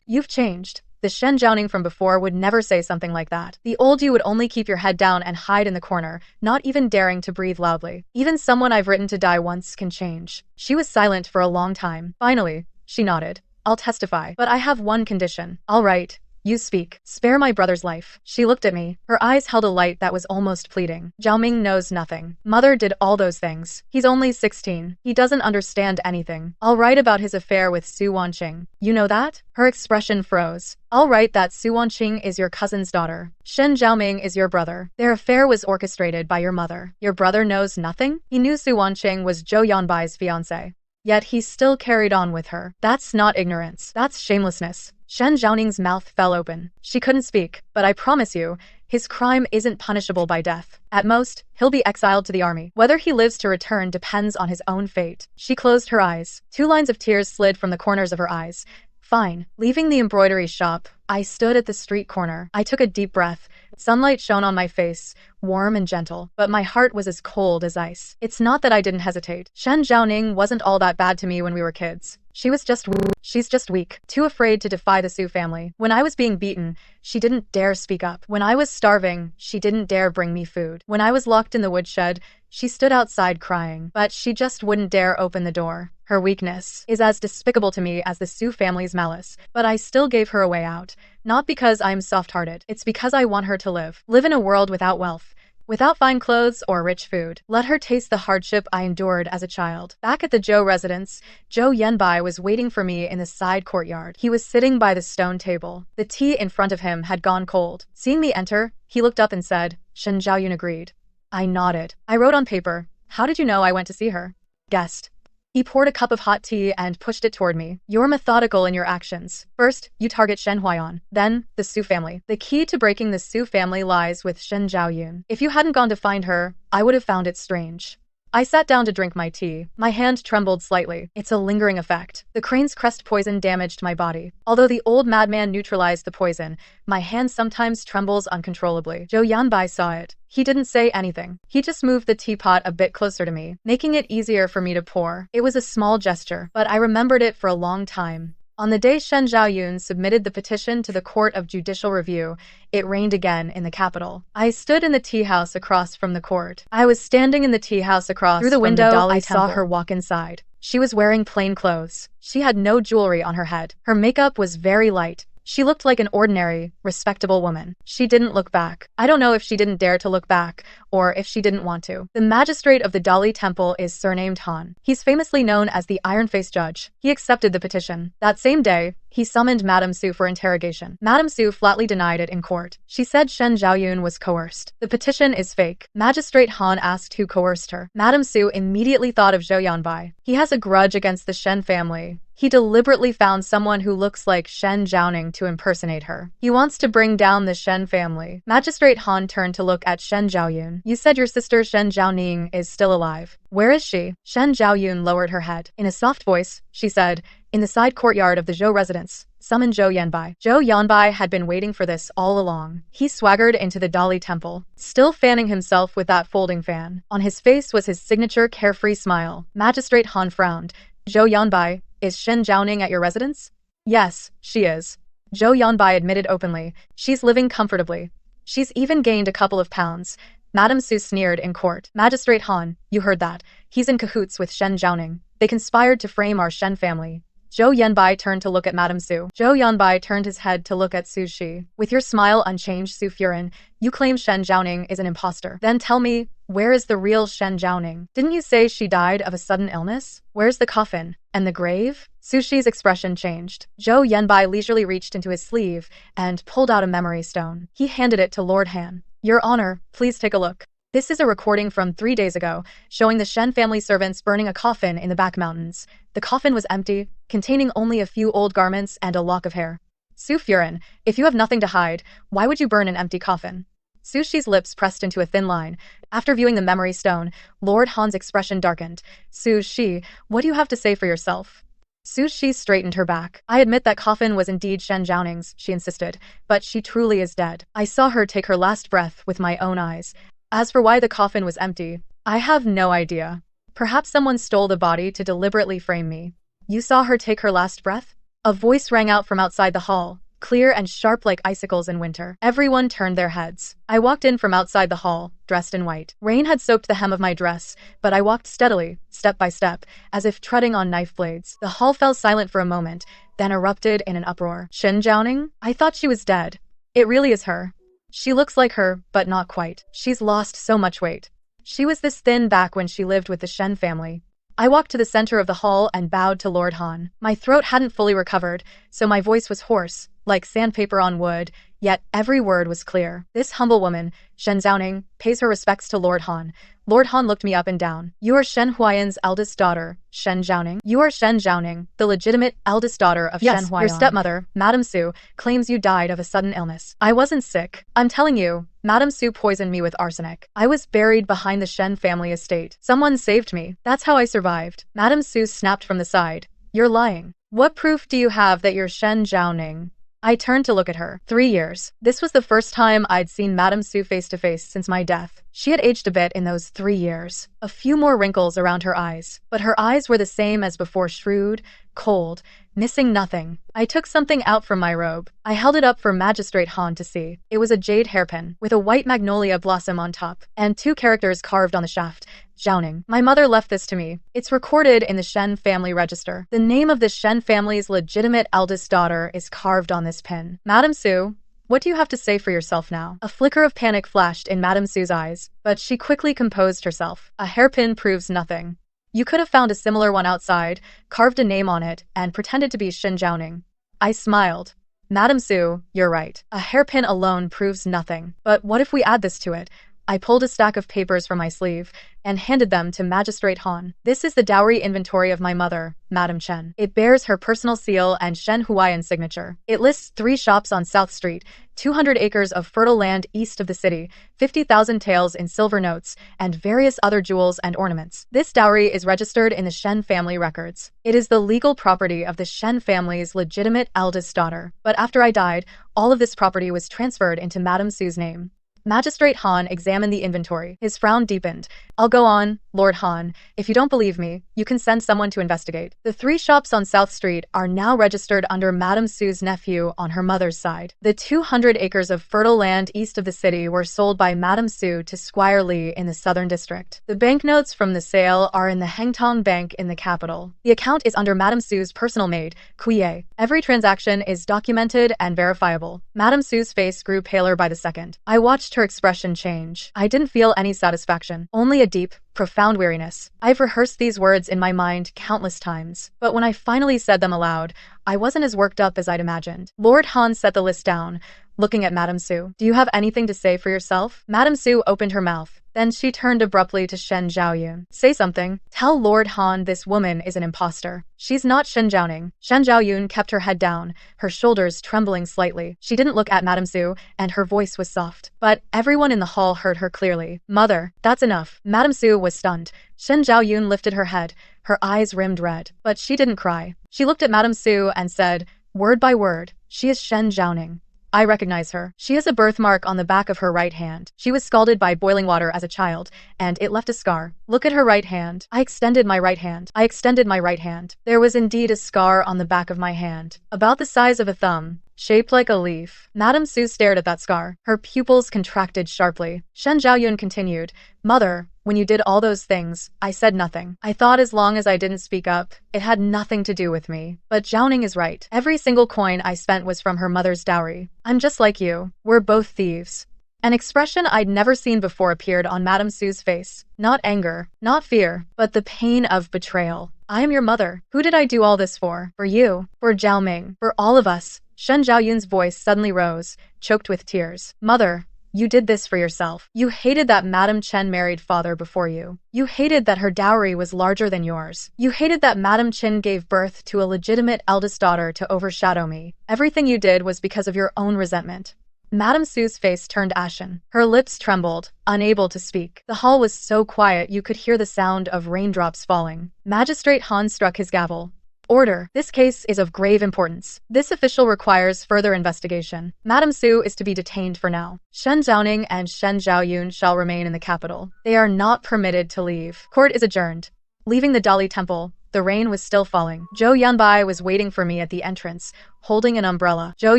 you've changed. The Shen Zhaoning from before would never say something like that. The old you would only keep your head down and hide in the corner, not even daring to breathe loudly. Even someone I've written to die once can change. She was silent for a long time. Finally, she nodded. I'll testify, but I have one condition. All right. You speak. Spare my brother's life. She looked at me. Her eyes held a light that was almost pleading. Zhao Ming knows nothing. Mother did all those things. He's only 16. He doesn't understand anything. I'll write about his affair with Su Wanqing. You know that? Her expression froze. I'll write that Su Wanqing is your cousin's daughter. Shen Zhaoming is your brother. Their affair was orchestrated by your mother. Your brother knows nothing? He knew Su Wanqing was Zhou Yanbai's fiancé. Yet he still carried on with her. That's not ignorance. That's shamelessness. Shen Zhaoning's mouth fell open. She couldn't speak, but I promise you, his crime isn't punishable by death. At most, he'll be exiled to the army. Whether he lives to return depends on his own fate. She closed her eyes. 2 lines of tears slid from the corners of her eyes. Fine. Leaving the embroidery shop, I stood at the street corner. I took a deep breath. Sunlight shone on my face, warm and gentle, but my heart was as cold as ice. It's not that I didn't hesitate. Shen Zhaoning wasn't all that bad to me when we were kids. She's just weak, too afraid to defy the Su family. When I was being beaten, she didn't dare speak up. When I was starving, she didn't dare bring me food. When I was locked in the woodshed, she stood outside crying, but she just wouldn't dare open the door. Her weakness is as despicable to me as the Su family's malice, but I still gave her a way out. Not because I'm soft-hearted, it's because I want her to live. Live in a world without wealth. Without fine clothes or rich food. Let her taste the hardship I endured as a child. Back at the Zhou residence, Zhou Yanbai was waiting for me in the side courtyard. He was sitting by the stone table. The tea in front of him had gone cold. Seeing me enter, he looked up and said, Shen Zhaoyun agreed. I nodded. I wrote on paper, how did you know I went to see her? Guessed. He poured a cup of hot tea and pushed it toward me. You're methodical in your actions. First, you target Shen Huayan, then the Su family. The key to breaking the Su family lies with Shen Zhaoyun. If you hadn't gone to find her, I would have found it strange. I sat down to drink my tea. My hand trembled slightly. It's a lingering effect. The crane's crest poison damaged my body. Although the old madman neutralized the poison, my hand sometimes trembles uncontrollably. Zhou Yanbai saw it. He didn't say anything. He just moved the teapot a bit closer to me, making it easier for me to pour. It was a small gesture, but I remembered it for a long time. On the day Shen Zhaoyun submitted the petition to the Court of Judicial Review, it rained again in the capital. I stood in the tea house across from the court. I was standing in the tea house across through the window. I saw her walk inside. She was wearing plain clothes. She had no jewelry on her head. Her makeup was very light. She looked like an ordinary, respectable woman. She didn't look back. I don't know if she didn't dare to look back, or if she didn't want to. The magistrate of the Dali Temple is surnamed Han. He's famously known as the Iron-Faced Judge. He accepted the petition. That same day, he summoned Madame Su for interrogation. Madame Su flatly denied it in court. She said Shen Zhaoyun was coerced. The petition is fake. Magistrate Han asked who coerced her. Madame Su immediately thought of Zhou Yanbai. He has a grudge against the Shen family. He deliberately found someone who looks like Shen Zhaoning to impersonate her. He wants to bring down the Shen family. Magistrate Han turned to look at Shen Zhaoyun. You said your sister Shen Zhaoning is still alive. Where is she? Shen Zhaoyun lowered her head. In a soft voice, she said, in the side courtyard of the Zhou residence. Summon Zhou Yanbai. Zhou Yanbai had been waiting for this all along. He swaggered into the Dali Temple, still fanning himself with that folding fan. On his face was his signature carefree smile. Magistrate Han frowned. Zhou Yanbai, is Shen Zhaoning at your residence? Yes, she is. Zhou Yanbai admitted openly. She's living comfortably. She's even gained a couple of pounds. Madame Su sneered in court. Magistrate Han, you heard that. He's in cahoots with Shen Zhaoning. They conspired to frame our Shen family. Zhou Yanbai turned to look at Madame Su. Zhou Yanbai turned his head to look at Su Shi. With your smile unchanged, Su Furin, you claim Shen Zhaoning is an imposter. Then tell me, where is the real Shen Zhaoning? Didn't you say she died of a sudden illness? Where's the coffin? And the grave? Su Shi's expression changed. Zhou Yanbai leisurely reached into his sleeve and pulled out a memory stone. He handed it to Lord Han. Your Honor, please take a look. This is a recording from 3 days ago, showing the Shen family servants burning a coffin in the back mountains. The coffin was empty, containing only a few old garments and a lock of hair. Su Furin, if you have nothing to hide, why would you burn an empty coffin? Su Shi's lips pressed into a thin line. After viewing the memory stone, Lord Han's expression darkened. Su Shi, what do you have to say for yourself? Su Shi straightened her back. I admit that coffin was indeed Shen Zhaoning's, she insisted, but she truly is dead. I saw her take her last breath with my own eyes. As for why the coffin was empty, I have no idea. Perhaps someone stole the body to deliberately frame me. You saw her take her last breath? A voice rang out from outside the hall, clear and sharp like icicles in winter. Everyone turned their heads. I walked in from outside the hall, dressed in white. Rain had soaked the hem of my dress, but I walked steadily, step by step, as if treading on knife blades. The hall fell silent for a moment, then erupted in an uproar. Shen Zhaoning? I thought she was dead. It really is her. She looks like her, but not quite. She's lost so much weight. She was this thin back when she lived with the Shen family. I walked to the center of the hall and bowed to Lord Han. My throat hadn't fully recovered, so my voice was hoarse, like sandpaper on wood, yet every word was clear. This humble woman, Shen Zhaoning, pays her respects to Lord Han. Lord Han looked me up and down. You are Shen Huayan's eldest daughter, Shen Zhaoning. You are Shen Zhaoning, the legitimate eldest daughter of Shen Huayan. Your stepmother, Madame Su, claims you died of a sudden illness. I wasn't sick. I'm telling you, Madame Su poisoned me with arsenic. I was buried behind the Shen family estate. Someone saved me. That's how I survived. Madame Su snapped from the side. You're lying. What proof do you have that you're Shen Zhaoning? I turned to look at her. 3 years. This was the first time I'd seen Madame Su face to face since my death. She had aged a bit in those 3 years. A few more wrinkles around her eyes. But her eyes were the same as before, shrewd, cold, missing nothing. I took something out from my robe. I held it up for Magistrate Han to see. It was a jade hairpin, with a white magnolia blossom on top, and 2 characters carved on the shaft. Zhaoning. My mother left this to me. It's recorded in the Shen family register. The name of the Shen family's legitimate eldest daughter is carved on this pin. Madame Su, what do you have to say for yourself now? A flicker of panic flashed in Madame Su's eyes, but she quickly composed herself. A hairpin proves nothing. You could have found a similar one outside, carved a name on it, and pretended to be Shen Zhaoning. I smiled. Madame Su, you're right. A hairpin alone proves nothing. But what if we add this to it? I pulled a stack of papers from my sleeve and handed them to Magistrate Han. This is the dowry inventory of my mother, Madame Chen. It bears her personal seal and Shen Huayan signature. It lists 3 shops on South Street, 200 acres of fertile land east of the city, 50,000 taels in silver notes, and various other jewels and ornaments. This dowry is registered in the Shen family records. It is the legal property of the Shen family's legitimate eldest daughter. But after I died, all of this property was transferred into Madame Su's name. Magistrate Han examined the inventory. His frown deepened. I'll go on, Lord Han. If you don't believe me, you can send someone to investigate. The 3 shops on South Street are now registered under Madame Su's nephew on her mother's side. The 200 acres of fertile land east of the city were sold by Madame Su to Squire Li in the Southern District. The banknotes from the sale are in the Hengtong Bank in the capital. The account is under Madame Su's personal maid, Kuye. Every transaction is documented and verifiable. Madame Su's face grew paler by the second. I watched her expression change. I didn't feel any satisfaction, only a deep, profound weariness. I've rehearsed these words in my mind countless times, but when I finally said them aloud, I wasn't as worked up as I'd imagined. Lord Han set the list down, looking at Madame Su. Do you have anything to say for yourself? Madame Su opened her mouth. Then she turned abruptly to Shen Zhaoyun. Say something. Tell Lord Han this woman is an imposter. She's not Shen Zhaoning. Shen Zhaoyun kept her head down, her shoulders trembling slightly. She didn't look at Madame Su, and her voice was soft. But everyone in the hall heard her clearly. Mother, that's enough. Madame Su was stunned. Shen Zhaoyun lifted her head, her eyes rimmed red. But she didn't cry. She looked at Madame Su and said, word by word, she is Shen Zhaoning. I recognize her. She has a birthmark on the back of her right hand. She was scalded by boiling water as a child, and it left a scar. Look at her right hand. I extended my right hand. I extended my right hand. There was indeed a scar on the back of my hand, about the size of a thumb, shaped like a leaf. Madame Su stared at that scar. Her pupils contracted sharply. Shen Zhaoyun continued, Mother, When you did all those things, I said nothing. I thought as long as I didn't speak up, it had nothing to do with me. But Zhao Ning is right. Every single coin I spent was from her mother's dowry. I'm just like you. We're both thieves. An expression I'd never seen before appeared on Madame Su's face. Not anger, not fear, but the pain of betrayal. I am your mother. Who did I do all this for? For you. For Zhao Ming. For all of us. Shen Zhaoyun's voice suddenly rose, choked with tears. Mother, you did this for yourself. You hated that Madame Chen married father before you. You hated that her dowry was larger than yours. You hated that Madame Chen gave birth to a legitimate eldest daughter to overshadow me. Everything you did was because of your own resentment. Madame Su's face turned ashen. Her lips trembled, unable to speak. The hall was so quiet you could hear the sound of raindrops falling. Magistrate Han struck his gavel. Order. This case is of grave importance. This official requires further investigation. Madame Su is to be detained for now. Shen Zhaoning and Shen Zhaoyun shall remain in the capital. They are not permitted to leave. Court is adjourned. Leaving the Dali Temple, the rain was still falling. Zhou Yanbai was waiting for me at the entrance, holding an umbrella. Zhou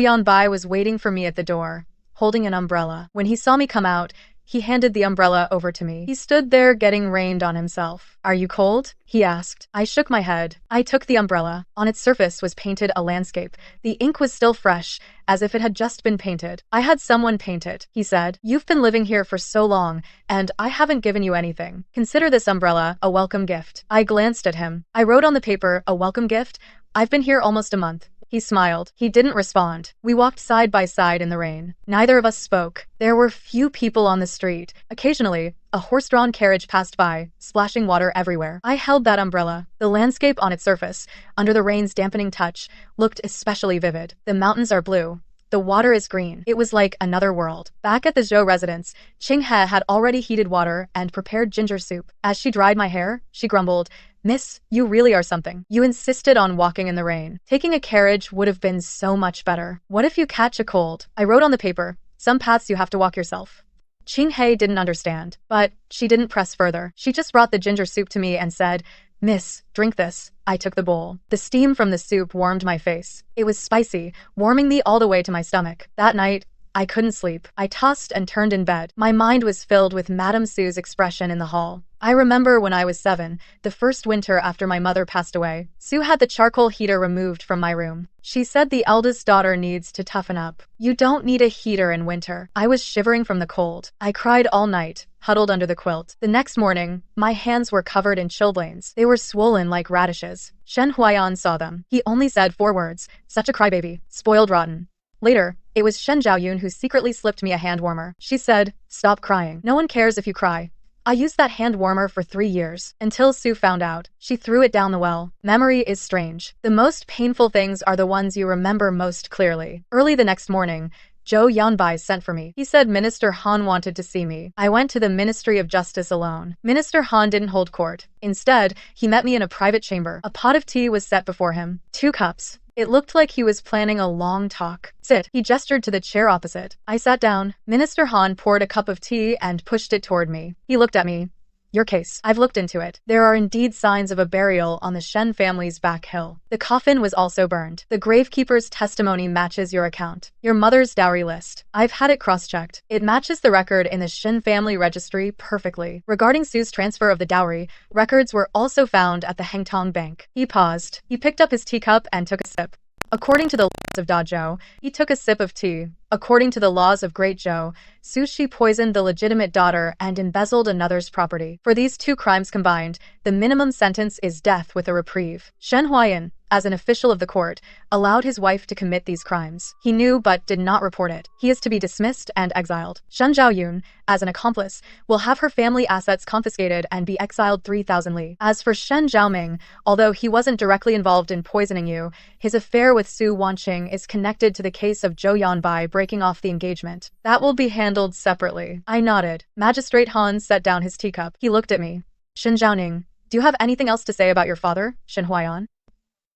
Yanbai was waiting for me at the door, holding an umbrella. When he saw me come out, he handed the umbrella over to me. He stood there getting rained on himself. Are you cold? He asked. I shook my head. I took the umbrella. On its surface was painted a landscape. The ink was still fresh, as if it had just been painted. I had someone paint it, he said. You've been living here for so long, and I haven't given you anything. Consider this umbrella a welcome gift. I glanced at him. I wrote on the paper, a welcome gift? I've been here almost a month. He smiled. He didn't respond. We walked side by side in the rain. Neither of us spoke. There were few people on the street. Occasionally, a horse-drawn carriage passed by, splashing water everywhere. I held that umbrella. The landscape on its surface, under the rain's dampening touch, looked especially vivid. The mountains are blue. The water is green. It was like another world. Back at the Zhou residence, Qinghe had already heated water and prepared ginger soup. As she dried my hair, she grumbled, Miss, you really are something. You insisted on walking in the rain. Taking a carriage would have been so much better. What if you catch a cold? I wrote on the paper, some paths you have to walk yourself. Qinghe didn't understand, but she didn't press further. She just brought the ginger soup to me and said, Miss, drink this. I took the bowl. The steam from the soup warmed my face. It was spicy, warming me all the way to my stomach. That night, I couldn't sleep. I tossed and turned in bed. My mind was filled with Madame Su's expression in the hall. I remember when I was 7, the first winter after my mother passed away, Su had the charcoal heater removed from my room. She said the eldest daughter needs to toughen up. You don't need a heater in winter. I was shivering from the cold. I cried all night, huddled under the quilt. The next morning, my hands were covered in chilblains. They were swollen like radishes. Shen Huayan saw them. He only said 4 words, such a crybaby, spoiled rotten. Later, it was Shen Zhaoyun who secretly slipped me a hand warmer. She said, stop crying. No one cares if you cry. I used that hand warmer for 3 years, until Su found out. She threw it down the well. Memory is strange. The most painful things are the ones you remember most clearly. Early the next morning, Zhou Yanbai sent for me. He said Minister Han wanted to see me. I went to the Ministry of Justice alone. Minister Han didn't hold court. Instead, he met me in a private chamber. A pot of tea was set before him. 2 cups. It looked like he was planning a long talk. Sit. He gestured to the chair opposite. I sat down. Minister Han poured a cup of tea and pushed it toward me. He looked at me. Your case. I've looked into it. There are indeed signs of a burial on the Shen family's back hill. The coffin was also burned. The gravekeeper's testimony matches your account. Your mother's dowry list. I've had it cross-checked. It matches the record in the Shen family registry perfectly. Regarding Su's transfer of the dowry, records were also found at the Hengtong Bank. He paused. He picked up his teacup and took a sip. According to the laws of Da Zhou, he took a sip of tea. According to the laws of Great Zhou, Su Shi poisoned the legitimate daughter and embezzled another's property. For these 2 crimes combined, the minimum sentence is death with a reprieve. Shen Huayan, as an official of the court, allowed his wife to commit these crimes. He knew but did not report it. He is to be dismissed and exiled. Shen Zhaoyun, as an accomplice, will have her family assets confiscated and be exiled 3,000 li. As for Shen Zhaoming, although he wasn't directly involved in poisoning you, his affair with Su Wanqing is connected to the case of Zhou Yanbai breaking off the engagement. That will be handled separately. I nodded. Magistrate Han set down his teacup. He looked at me. Shen Zhaoning, do you have anything else to say about your father, Shen Huayan?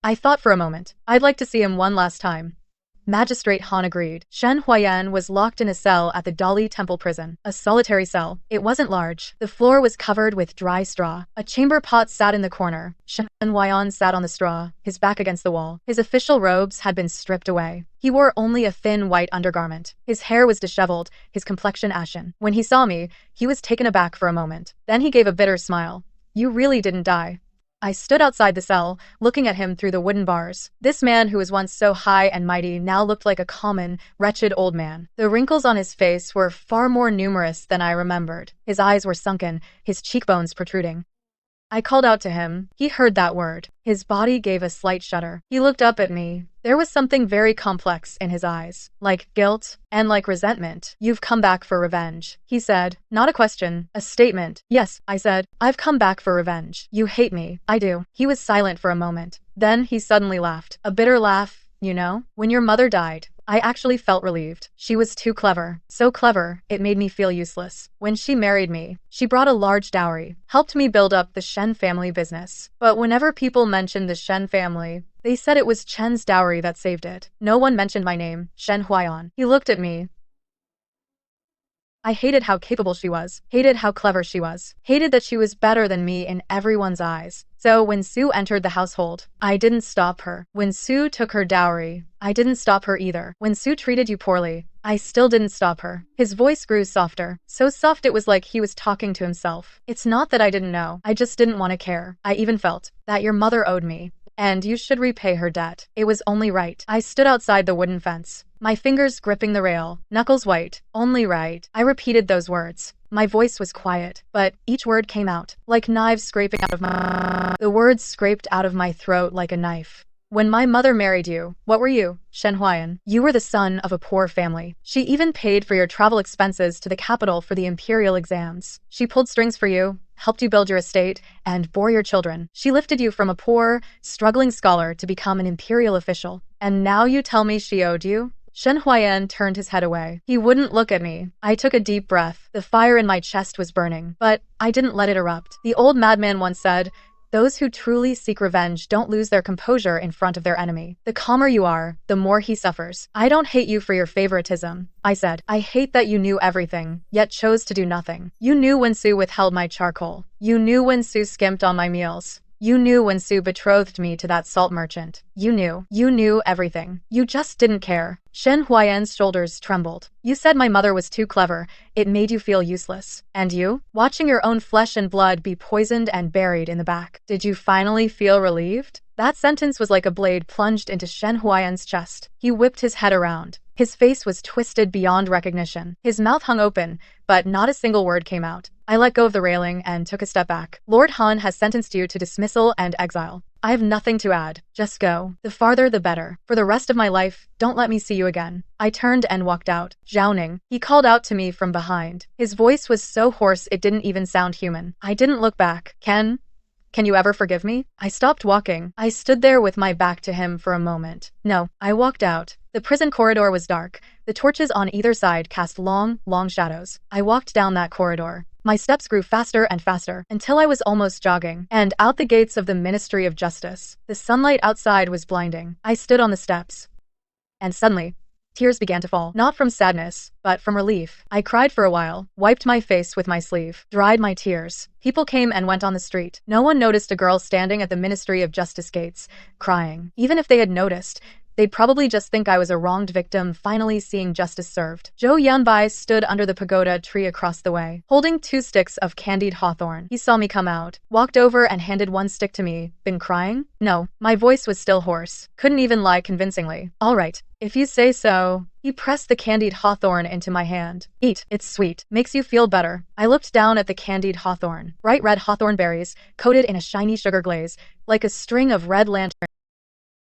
I thought for a moment. I'd like to see him one last time. Magistrate Han agreed. Shen Huayan was locked in a cell at the Dali Temple prison. A solitary cell. It wasn't large. The floor was covered with dry straw. A chamber pot sat in the corner. Shen Huayan sat on the straw, his back against the wall. His official robes had been stripped away. He wore only a thin white undergarment. His hair was disheveled, his complexion ashen. When he saw me, he was taken aback for a moment. Then he gave a bitter smile. "You really didn't die." I stood outside the cell, looking at him through the wooden bars. This man who was once so high and mighty now looked like a common, wretched old man. The wrinkles on his face were far more numerous than I remembered. His eyes were sunken, his cheekbones protruding. I called out to him. He heard that word. His body gave a slight shudder. He looked up at me. There was something very complex in his eyes, like guilt and like resentment. "You've come back for revenge," he said. Not a question, a statement. "Yes," I said. "I've come back for revenge. You hate me." "I do." He was silent for a moment. Then he suddenly laughed. A bitter laugh, you know? When your mother died, I actually felt relieved. She was too clever. So clever, it made me feel useless. When she married me, she brought a large dowry, helped me build up the Shen family business. But whenever people mentioned the Shen family, they said it was Chen's dowry that saved it. No one mentioned my name, Shen Huayan. He looked at me. I hated how capable she was, hated how clever she was, hated that she was better than me in everyone's eyes. So when Sue entered the household, I didn't stop her. When Sue took her dowry, I didn't stop her either. When Sue treated you poorly, I still didn't stop her. His voice grew softer, so soft it was like he was talking to himself. It's not that I didn't know, I just didn't want to care. I even felt that your mother owed me, and you should repay her debt. It was only right. I stood outside the wooden fence, my fingers gripping the rail, knuckles white. Only right. I repeated those words. My voice was quiet, but each word came out, like knives scraping out of my... The words scraped out of my throat like a knife. When my mother married you, what were you, Shen Huayan? You were the son of a poor family. She even paid for your travel expenses to the capital for the imperial exams. She pulled strings for you, helped you build your estate, and bore your children. She lifted you from a poor, struggling scholar to become an imperial official. And now you tell me she owed you? Shen Huayan turned his head away. He wouldn't look at me. I took a deep breath. The fire in my chest was burning, but I didn't let it erupt. The old madman once said, "Those who truly seek revenge don't lose their composure in front of their enemy. The calmer you are, the more he suffers." I don't hate you for your favoritism, I said. I hate that you knew everything, yet chose to do nothing. You knew when Sue withheld my charcoal. You knew when Sue skimped on my meals. You knew when Sue betrothed me to that salt merchant. You knew everything. You just didn't care. Shen Huayan's shoulders trembled. You said my mother was too clever. It made you feel useless. And you? Watching your own flesh and blood be poisoned and buried in the back. Did you finally feel relieved? That sentence was like a blade plunged into Shen Huayan's chest. He whipped his head around. His face was twisted beyond recognition. His mouth hung open, but not a single word came out. I let go of the railing and took a step back. Lord Han has sentenced you to dismissal and exile. I have nothing to add. Just go. The farther the better. For the rest of my life, don't let me see you again. I turned and walked out. Zhao, he called out to me from behind. His voice was so hoarse it didn't even sound human. I didn't look back. Can you ever forgive me? I stopped walking. I stood there with my back to him for a moment. No, I walked out. The prison corridor was dark. The torches on either side cast long, long shadows. I walked down that corridor. My steps grew faster and faster, until I was almost jogging, and out the gates of the Ministry of Justice. The sunlight outside was blinding. I stood on the steps. And suddenly, tears began to fall, not from sadness, but from relief. I cried for a while, wiped my face with my sleeve, dried my tears. People came and went on the street. No one noticed a girl standing at the Ministry of Justice gates, crying. Even if they had noticed, they'd probably just think I was a wronged victim finally seeing justice served. Zhou Yanbai stood under the pagoda tree across the way, holding 2 sticks of candied hawthorn. He saw me come out, walked over and handed 1 stick to me. Been crying? No. My voice was still hoarse. Couldn't even lie convincingly. All right, if you say so. He pressed the candied hawthorn into my hand. Eat, it's sweet. Makes you feel better. I looked down at the candied hawthorn. Bright red hawthorn berries, coated in a shiny sugar glaze, like a string of red lanterns.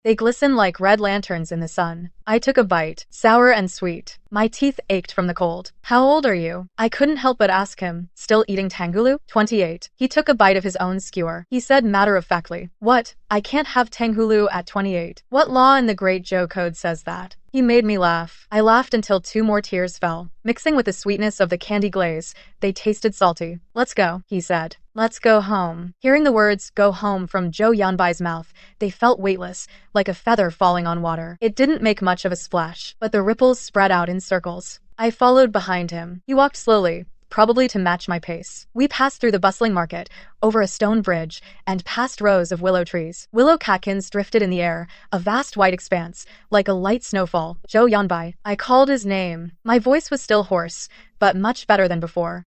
They glistened like red lanterns in the sun. I took a bite, sour and sweet. My teeth ached from the cold. How old are you? I couldn't help but ask him. Still eating tangulu? 28. He took a bite of his own skewer. He said matter-of-factly, "What? I can't have tangulu at 28. What law in the Great Zhou Code says that?" He made me laugh. I laughed until 2 more tears fell. Mixing with the sweetness of the candy glaze, they tasted salty. "Let's go," he said. "Let's go home." Hearing the words, "go home," from Zhou Yanbai's mouth, they felt weightless, like a feather falling on water. It didn't make much much of a splash, but the ripples spread out in circles. I followed behind him. He walked slowly, probably to match my pace. We passed through the bustling market, over a stone bridge, and past rows of willow trees. Willow catkins drifted in the air, a vast white expanse, like a light snowfall. Zhou Yanbai. I called his name. My voice was still hoarse, but much better than before.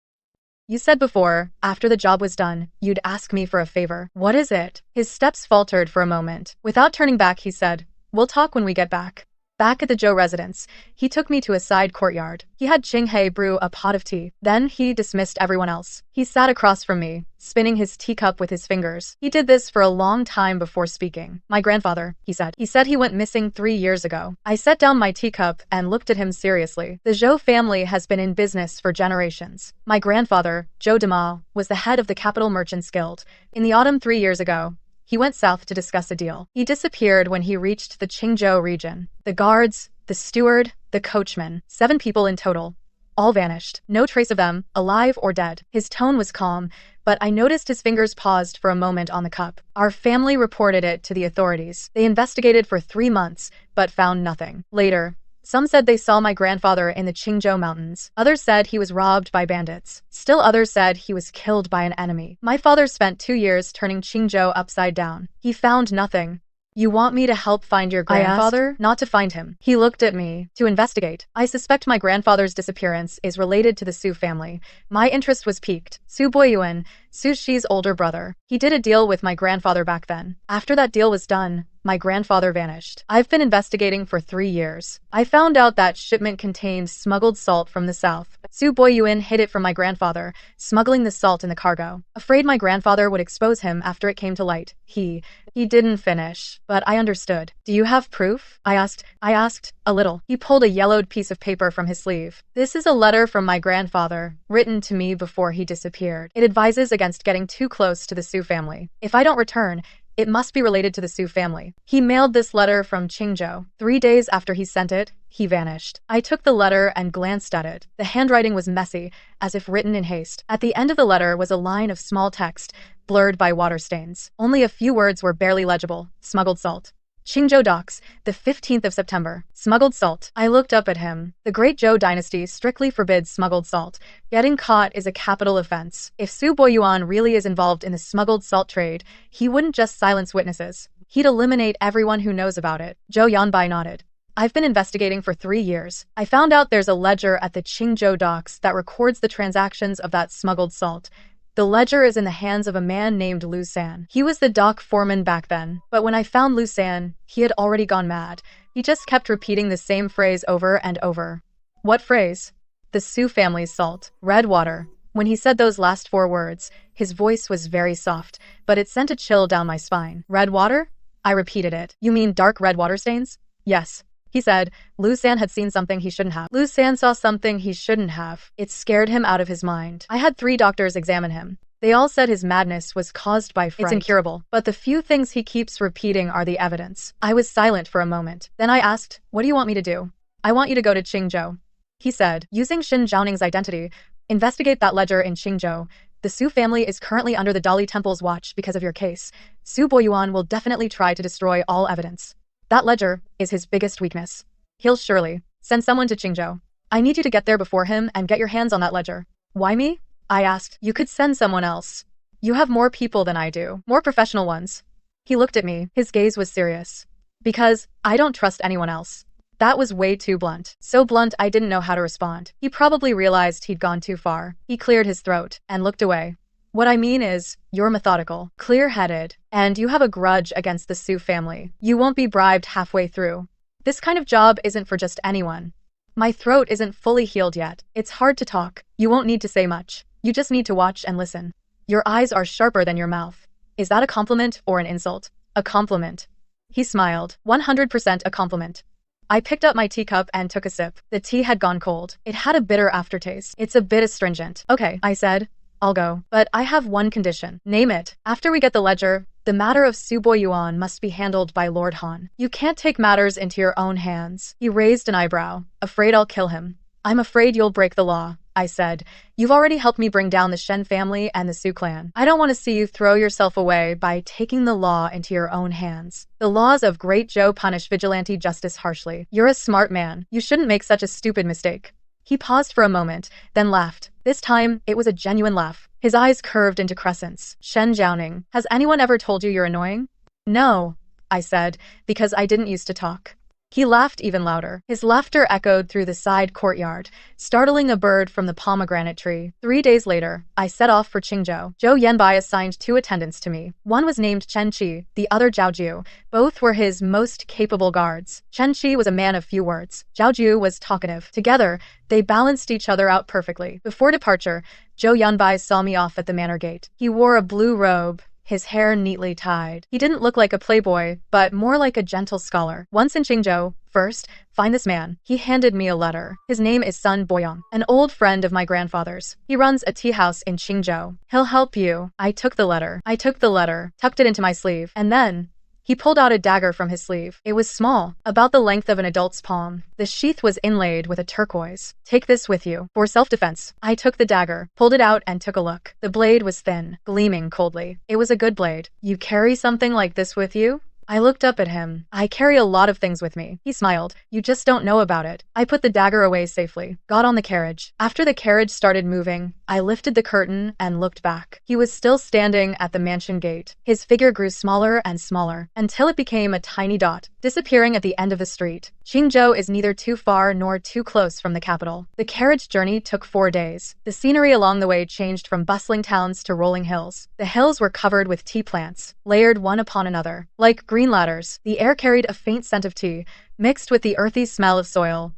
You said before, after the job was done, you'd ask me for a favor. What is it? His steps faltered for a moment. Without turning back, he said, "We'll talk when we get back." Back at the Zhou residence, he took me to a side courtyard. He had Qingzhou brew a pot of tea. Then he dismissed everyone else. He sat across from me, spinning his teacup with his fingers. He did this for a long time before speaking. "My grandfather," he said. "He said he went missing 3 years ago." I set down my teacup and looked at him seriously. The Zhou family has been in business for generations. My grandfather, Zhou Dema, was the head of the Capital Merchants Guild. In the autumn 3 years ago, he went south to discuss a deal. He disappeared when he reached the Qingzhou region. The guards, the steward, the coachman, 7 people in total, all vanished. No trace of them, alive or dead. His tone was calm, but I noticed his fingers paused for a moment on the cup. Our family reported it to the authorities. They investigated for 3 months, but found nothing. Later, some said they saw my grandfather in the Qingzhou mountains. Others said he was robbed by bandits. Still others said he was killed by an enemy. My father spent 2 years turning Qingzhou upside down. He found nothing. "You want me to help find your grandfather?" I asked. "Not to find him." He looked at me. "To investigate. I suspect my grandfather's disappearance is related to the Su family." My interest was piqued. Su Boyuan, Su Shi's older brother. He did a deal with my grandfather back then. After that deal was done, my grandfather vanished. I've been investigating for 3 years. I found out that shipment contained smuggled salt from the south. Su Boyuan hid it from my grandfather, smuggling the salt in the cargo. Afraid my grandfather would expose him after it came to light. He didn't finish, but I understood. "Do you have proof?" I asked. "A little." He pulled a yellowed piece of paper from his sleeve. "This is a letter from my grandfather, written to me before he disappeared. It advises against getting too close to the Su family. If I don't return, it must be related to the Su family." He mailed this letter from Qingzhou. 3 days after he sent it, he vanished. I took the letter and glanced at it. The handwriting was messy, as if written in haste. At the end of the letter was a line of small text, blurred by water stains. Only a few words were barely legible. Smuggled salt. Qingzhou docks, the 15th of September. Smuggled salt. I looked up at him. The Great Zhou dynasty strictly forbids smuggled salt. Getting caught is a capital offense. If Su Boyuan really is involved in the smuggled salt trade, he wouldn't just silence witnesses. He'd eliminate everyone who knows about it. Zhou Yanbai nodded. "I've been investigating for 3 years. I found out there's a ledger at the Qingzhou docks that records the transactions of that smuggled salt. The ledger is in the hands of a man named Lu San. He was the dock foreman back then, but when I found Lu San, he had already gone mad. He just kept repeating the same phrase over and over." "What phrase?" "The Su family's salt. Red water." When he said those last 4 words, his voice was very soft, but it sent a chill down my spine. "Red water?" I repeated it. "You mean dark red water stains?" "Yes." He said, Lu San had seen something he shouldn't have. Lu San saw something he shouldn't have. It scared him out of his mind. I had 3 doctors examine him. They all said his madness was caused by fright. It's incurable. But the few things he keeps repeating are the evidence. I was silent for a moment. Then I asked, "What do you want me to do?" "I want you to go to Qingzhou." He said, using Xin Zhaoning's identity, "Investigate that ledger in Qingzhou. The Su family is currently under the Dali Temple's watch because of your case. Su Boyuan will definitely try to destroy all evidence. That ledger is his biggest weakness. He'll surely send someone to Qingzhou. I need you to get there before him and get your hands on that ledger." "Why me?" I asked. "You could send someone else. You have more people than I do. More professional ones." He looked at me. His gaze was serious. "Because I don't trust anyone else." That was way too blunt. So blunt I didn't know how to respond. He probably realized he'd gone too far. He cleared his throat and looked away. "What I mean is, you're methodical, clear-headed, and you have a grudge against the Su family. You won't be bribed halfway through. This kind of job isn't for just anyone." My throat isn't fully healed yet. It's hard to talk. You won't need to say much. You just need to watch and listen. Your eyes are sharper than your mouth. Is that a compliment or an insult? A compliment. He smiled. 100% a compliment. I picked up my teacup and took a sip. The tea had gone cold. It had a bitter aftertaste. "It's a bit astringent." "Okay," I said. "I'll go. But I have one condition." "Name it." "After we get the ledger, the matter of Su Boyuan must be handled by Lord Han. You can't take matters into your own hands." He raised an eyebrow. "Afraid I'll kill him." "I'm afraid you'll break the law." I said. You've already helped me bring down the Shen family and the Su clan. I don't want to see you throw yourself away by taking the law into your own hands. The laws of Great Zhou punish vigilante justice harshly. You're a smart man. You shouldn't make such a stupid mistake. He paused for a moment, then laughed. This time, it was a genuine laugh. His eyes curved into crescents. Shen Zhaoning, has anyone ever told you you're annoying? No, I said, because I didn't used to talk. He laughed even louder. His laughter echoed through the side courtyard, startling a bird from the pomegranate tree. 3 days later, I set off for Qingzhou. Zhou Yanbai assigned 2 attendants to me. One was named Chen Qi, the other Zhao Ju. Both were his most capable guards. Chen Qi was a man of few words. Zhao Ju was talkative. Together, they balanced each other out perfectly. Before departure, Zhou Yanbai saw me off at the manor gate. He wore a blue robe, his hair neatly tied. He didn't look like a playboy, but more like a gentle scholar. Once in Qingzhou, first, find this man. He handed me a letter. His name is Sun Boyang, an old friend of my grandfather's. He runs a tea house in Qingzhou. He'll help you. I took the letter, tucked it into my sleeve, and then he pulled out a dagger from his sleeve. It was small, about the length of an adult's palm. The sheath was inlaid with a turquoise. Take this with you, for self-defense. I took the dagger, pulled it out, and took a look. The blade was thin, gleaming coldly. It was a good blade. You carry something like this with you? I looked up at him. I carry a lot of things with me. He smiled. You just don't know about it. I put the dagger away safely, got on the carriage. After the carriage started moving, I lifted the curtain and looked back. He was still standing at the mansion gate. His figure grew smaller and smaller, until it became a tiny dot, disappearing at the end of the street. Qingzhou is neither too far nor too close from the capital. The carriage journey took 4 days. The scenery along the way changed from bustling towns to rolling hills. The hills were covered with tea plants, layered one upon another. Like green ladders, the air carried a faint scent of tea, mixed with the earthy smell of soil.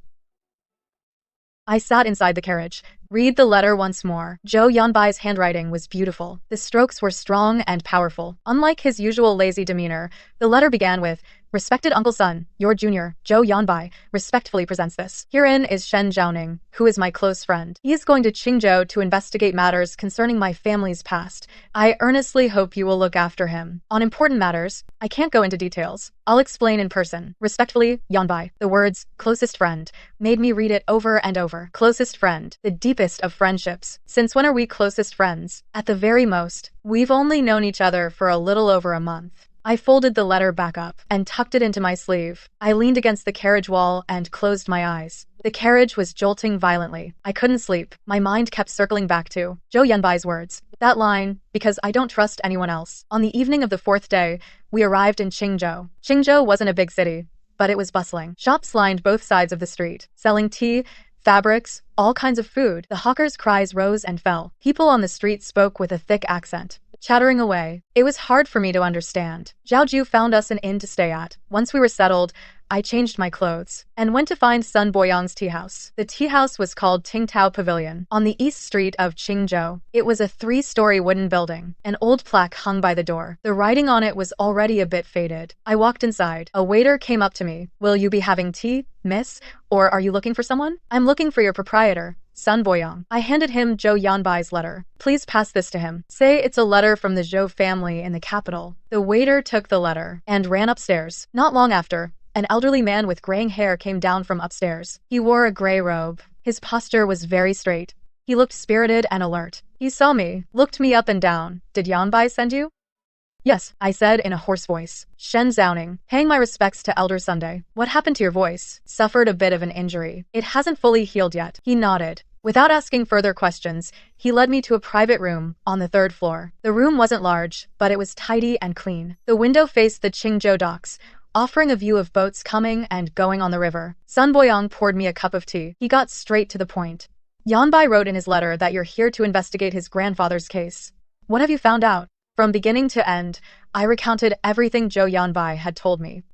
I sat inside the carriage. Read the letter once more. Zhou Yanbai's handwriting was beautiful. The strokes were strong and powerful. Unlike his usual lazy demeanor, the letter began with, Respected Uncle Sun, your junior, Zhou Yanbai, respectfully presents this. Herein is Shen Zhaoning, who is my close friend. He is going to Qingzhou to investigate matters concerning my family's past. I earnestly hope you will look after him. On important matters, I can't go into details. I'll explain in person. Respectfully, Yanbai. The words, closest friend, made me read it over and over. Closest friend, the deepest of friendships. Since when are we closest friends? At the very most, we've only known each other for a little over a month. I folded the letter back up and tucked it into my sleeve. I leaned against the carriage wall and closed my eyes. The carriage was jolting violently. I couldn't sleep. My mind kept circling back to Zhou Yanbai's words. That line, because I don't trust anyone else. On the evening of the 4th day, we arrived in Qingzhou. Qingzhou wasn't a big city, but it was bustling. Shops lined both sides of the street, selling tea, fabrics, all kinds of food. The hawkers' cries rose and fell. People on the street spoke with a thick accent, chattering away. It was hard for me to understand. Zhao Ju found us an inn to stay at. Once we were settled, I changed my clothes and went to find Sun Boyang's tea house. The tea house was called Tingtao Pavilion, on the east street of Qingzhou. It was a 3-story wooden building. An old plaque hung by the door. The writing on it was already a bit faded. I walked inside. A waiter came up to me. Will you be having tea, miss? Or are you looking for someone? I'm looking for your proprietor, Sun Boyang. I handed him Zhou Yanbai's letter. Please pass this to him. Say it's a letter from the Zhou family in the capital. The waiter took the letter and ran upstairs. Not long after, an elderly man with graying hair came down from upstairs. He wore a gray robe. His posture was very straight. He looked spirited and alert. He saw me, looked me up and down. Did Yanbai send you? Yes, I said in a hoarse voice. Shen Zhaoning, paying my respects to Elder Sunday. What happened to your voice? Suffered a bit of an injury. It hasn't fully healed yet. He nodded. Without asking further questions, he led me to a private room on the 3rd floor. The room wasn't large, but it was tidy and clean. The window faced the Qingzhou docks, offering a view of boats coming and going on the river. Sun Boyang poured me a cup of tea. He got straight to the point. Yanbai wrote in his letter that you're here to investigate his grandfather's case. What have you found out? From beginning to end, I recounted everything Zhou Yanbai had told me.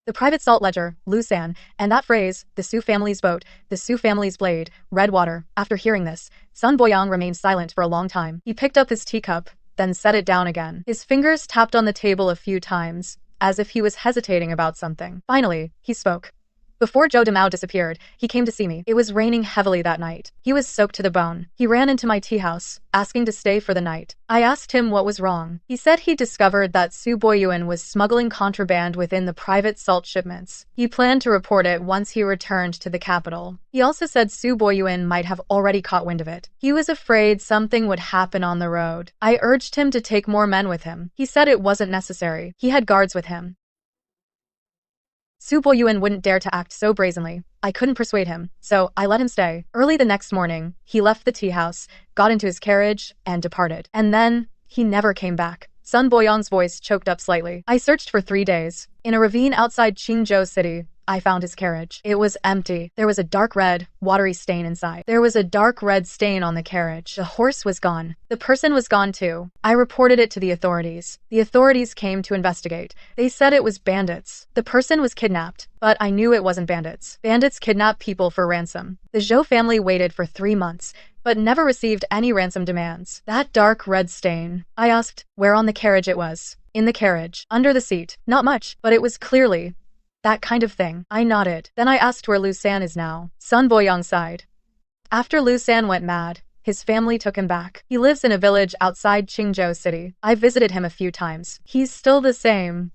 The private salt ledger, Lusan, and that phrase, the Su family's boat, the Su family's blade, red water. After hearing this, Sun Boyang remained silent for a long time. He picked up his teacup, then set it down again. His fingers tapped on the table a few times, as if he was hesitating about something. Finally, he spoke. Before Zhou Demao disappeared, he came to see me. It was raining heavily that night. He was soaked to the bone. He ran into my tea house, asking to stay for the night. I asked him what was wrong. He said he discovered that Su Boyuan was smuggling contraband within the private salt shipments. He planned to report it once he returned to the capital. He also said Su Boyuan might have already caught wind of it. He was afraid something would happen on the road. I urged him to take more men with him. He said it wasn't necessary. He had guards with him. Su Boyuan wouldn't dare to act so brazenly. I couldn't persuade him, so I let him stay. Early the next morning, he left the tea house, got into his carriage, and departed. And then, he never came back. Sun Boyang's voice choked up slightly. I searched for 3 days. In a ravine outside Qingzhou city, I found his carriage. It was empty. There was a dark red, watery stain inside. There was a dark red stain on the carriage. The horse was gone. The person was gone too. I reported it to the authorities. The authorities came to investigate. They said it was bandits. The person was kidnapped, but I knew it wasn't bandits. Bandits kidnap people for ransom. The Zhao family waited for 3 months, but never received any ransom demands. That dark red stain. I asked where on the carriage it was. In the carriage. Under the seat. Not much, but it was clearly that kind of thing. I nodded. Then I asked where Lu San is now. Sun Boyang sighed. After Lu San went mad, his family took him back. He lives in a village outside Qingzhou city. I visited him a few times. He's still the same.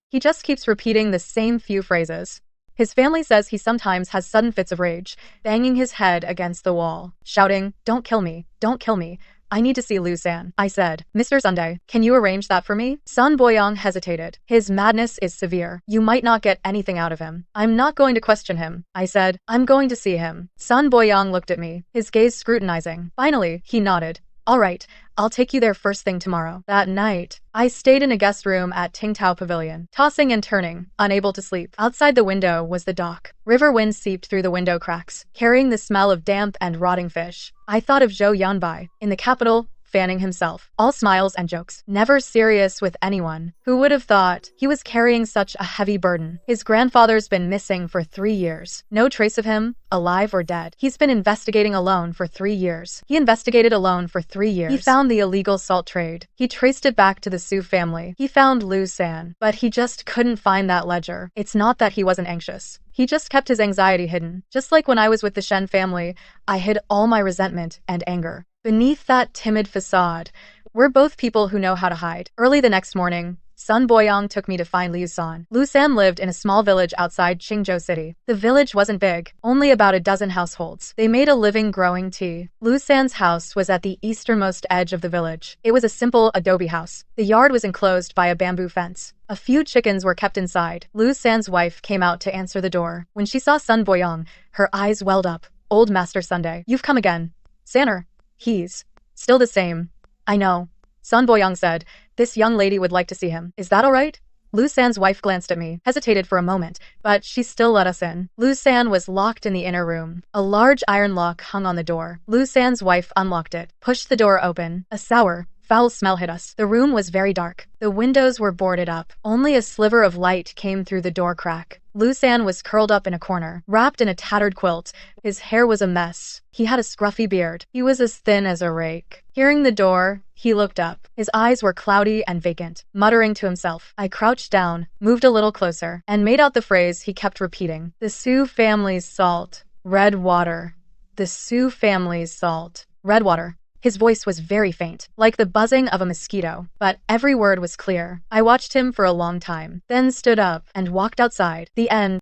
He just keeps repeating the same few phrases. His family says he sometimes has sudden fits of rage, banging his head against the wall, shouting, "Don't kill me, don't kill me. I need to see Lu San." I said, "Mr. Sunday, can you arrange that for me?" Sun Boyang hesitated. His madness is severe. You might not get anything out of him. I'm not going to question him. I said, I'm going to see him. Sun Boyang looked at me, his gaze scrutinizing. Finally, he nodded. All right, I'll take you there first thing tomorrow. That night, I stayed in a guest room at Tingtao Pavilion, tossing and turning, unable to sleep. Outside the window was the dock. River wind seeped through the window cracks, carrying the smell of damp and rotting fish. I thought of Zhou Yanbai, in the capital, fanning himself. All smiles and jokes. Never serious with anyone. Who would have thought he was carrying such a heavy burden? His grandfather's been missing for 3 years. No trace of him, alive or dead. He's been investigating alone for 3 years. He investigated alone for 3 years. He found the illegal salt trade. He traced it back to the Su family. He found Lu San. But he just couldn't find that ledger. It's not that he wasn't anxious. He just kept his anxiety hidden. Just like when I was with the Shen family, I hid all my resentment and anger. Beneath that timid facade, we're both people who know how to hide. Early the next morning, Sun Boyang took me to find Lu San. Lu San lived in a small village outside Qingzhou city. The village wasn't big, only about a dozen households. They made a living growing tea. Lu San's house was at the easternmost edge of the village. It was a simple adobe house. The yard was enclosed by a bamboo fence. A few chickens were kept inside. Lu San's wife came out to answer the door. When she saw Sun Boyang, her eyes welled up. "Old Master Sunday, you've come again." "Sanner. He's still the same." "I know." Sun Boyang said, "This young lady would like to see him. Is that all right?" Lu San's wife glanced at me, hesitated for a moment, but she still let us in. Lu San was locked in the inner room. A large iron lock hung on the door. Lu San's wife unlocked it, pushed the door open. A sour, foul smell hit us. The room was very dark. The windows were boarded up. Only a sliver of light came through the door crack. Lu San was curled up in a corner, wrapped in a tattered quilt. His hair was a mess. He had a scruffy beard. He was as thin as a rake. Hearing the door, he looked up. His eyes were cloudy and vacant, muttering to himself. I crouched down, moved a little closer, and made out the phrase he kept repeating. "The Su family's salt. Red water. The Su family's salt. Red water." His voice was very faint, like the buzzing of a mosquito, but every word was clear. I watched him for a long time, then stood up and walked outside. The end.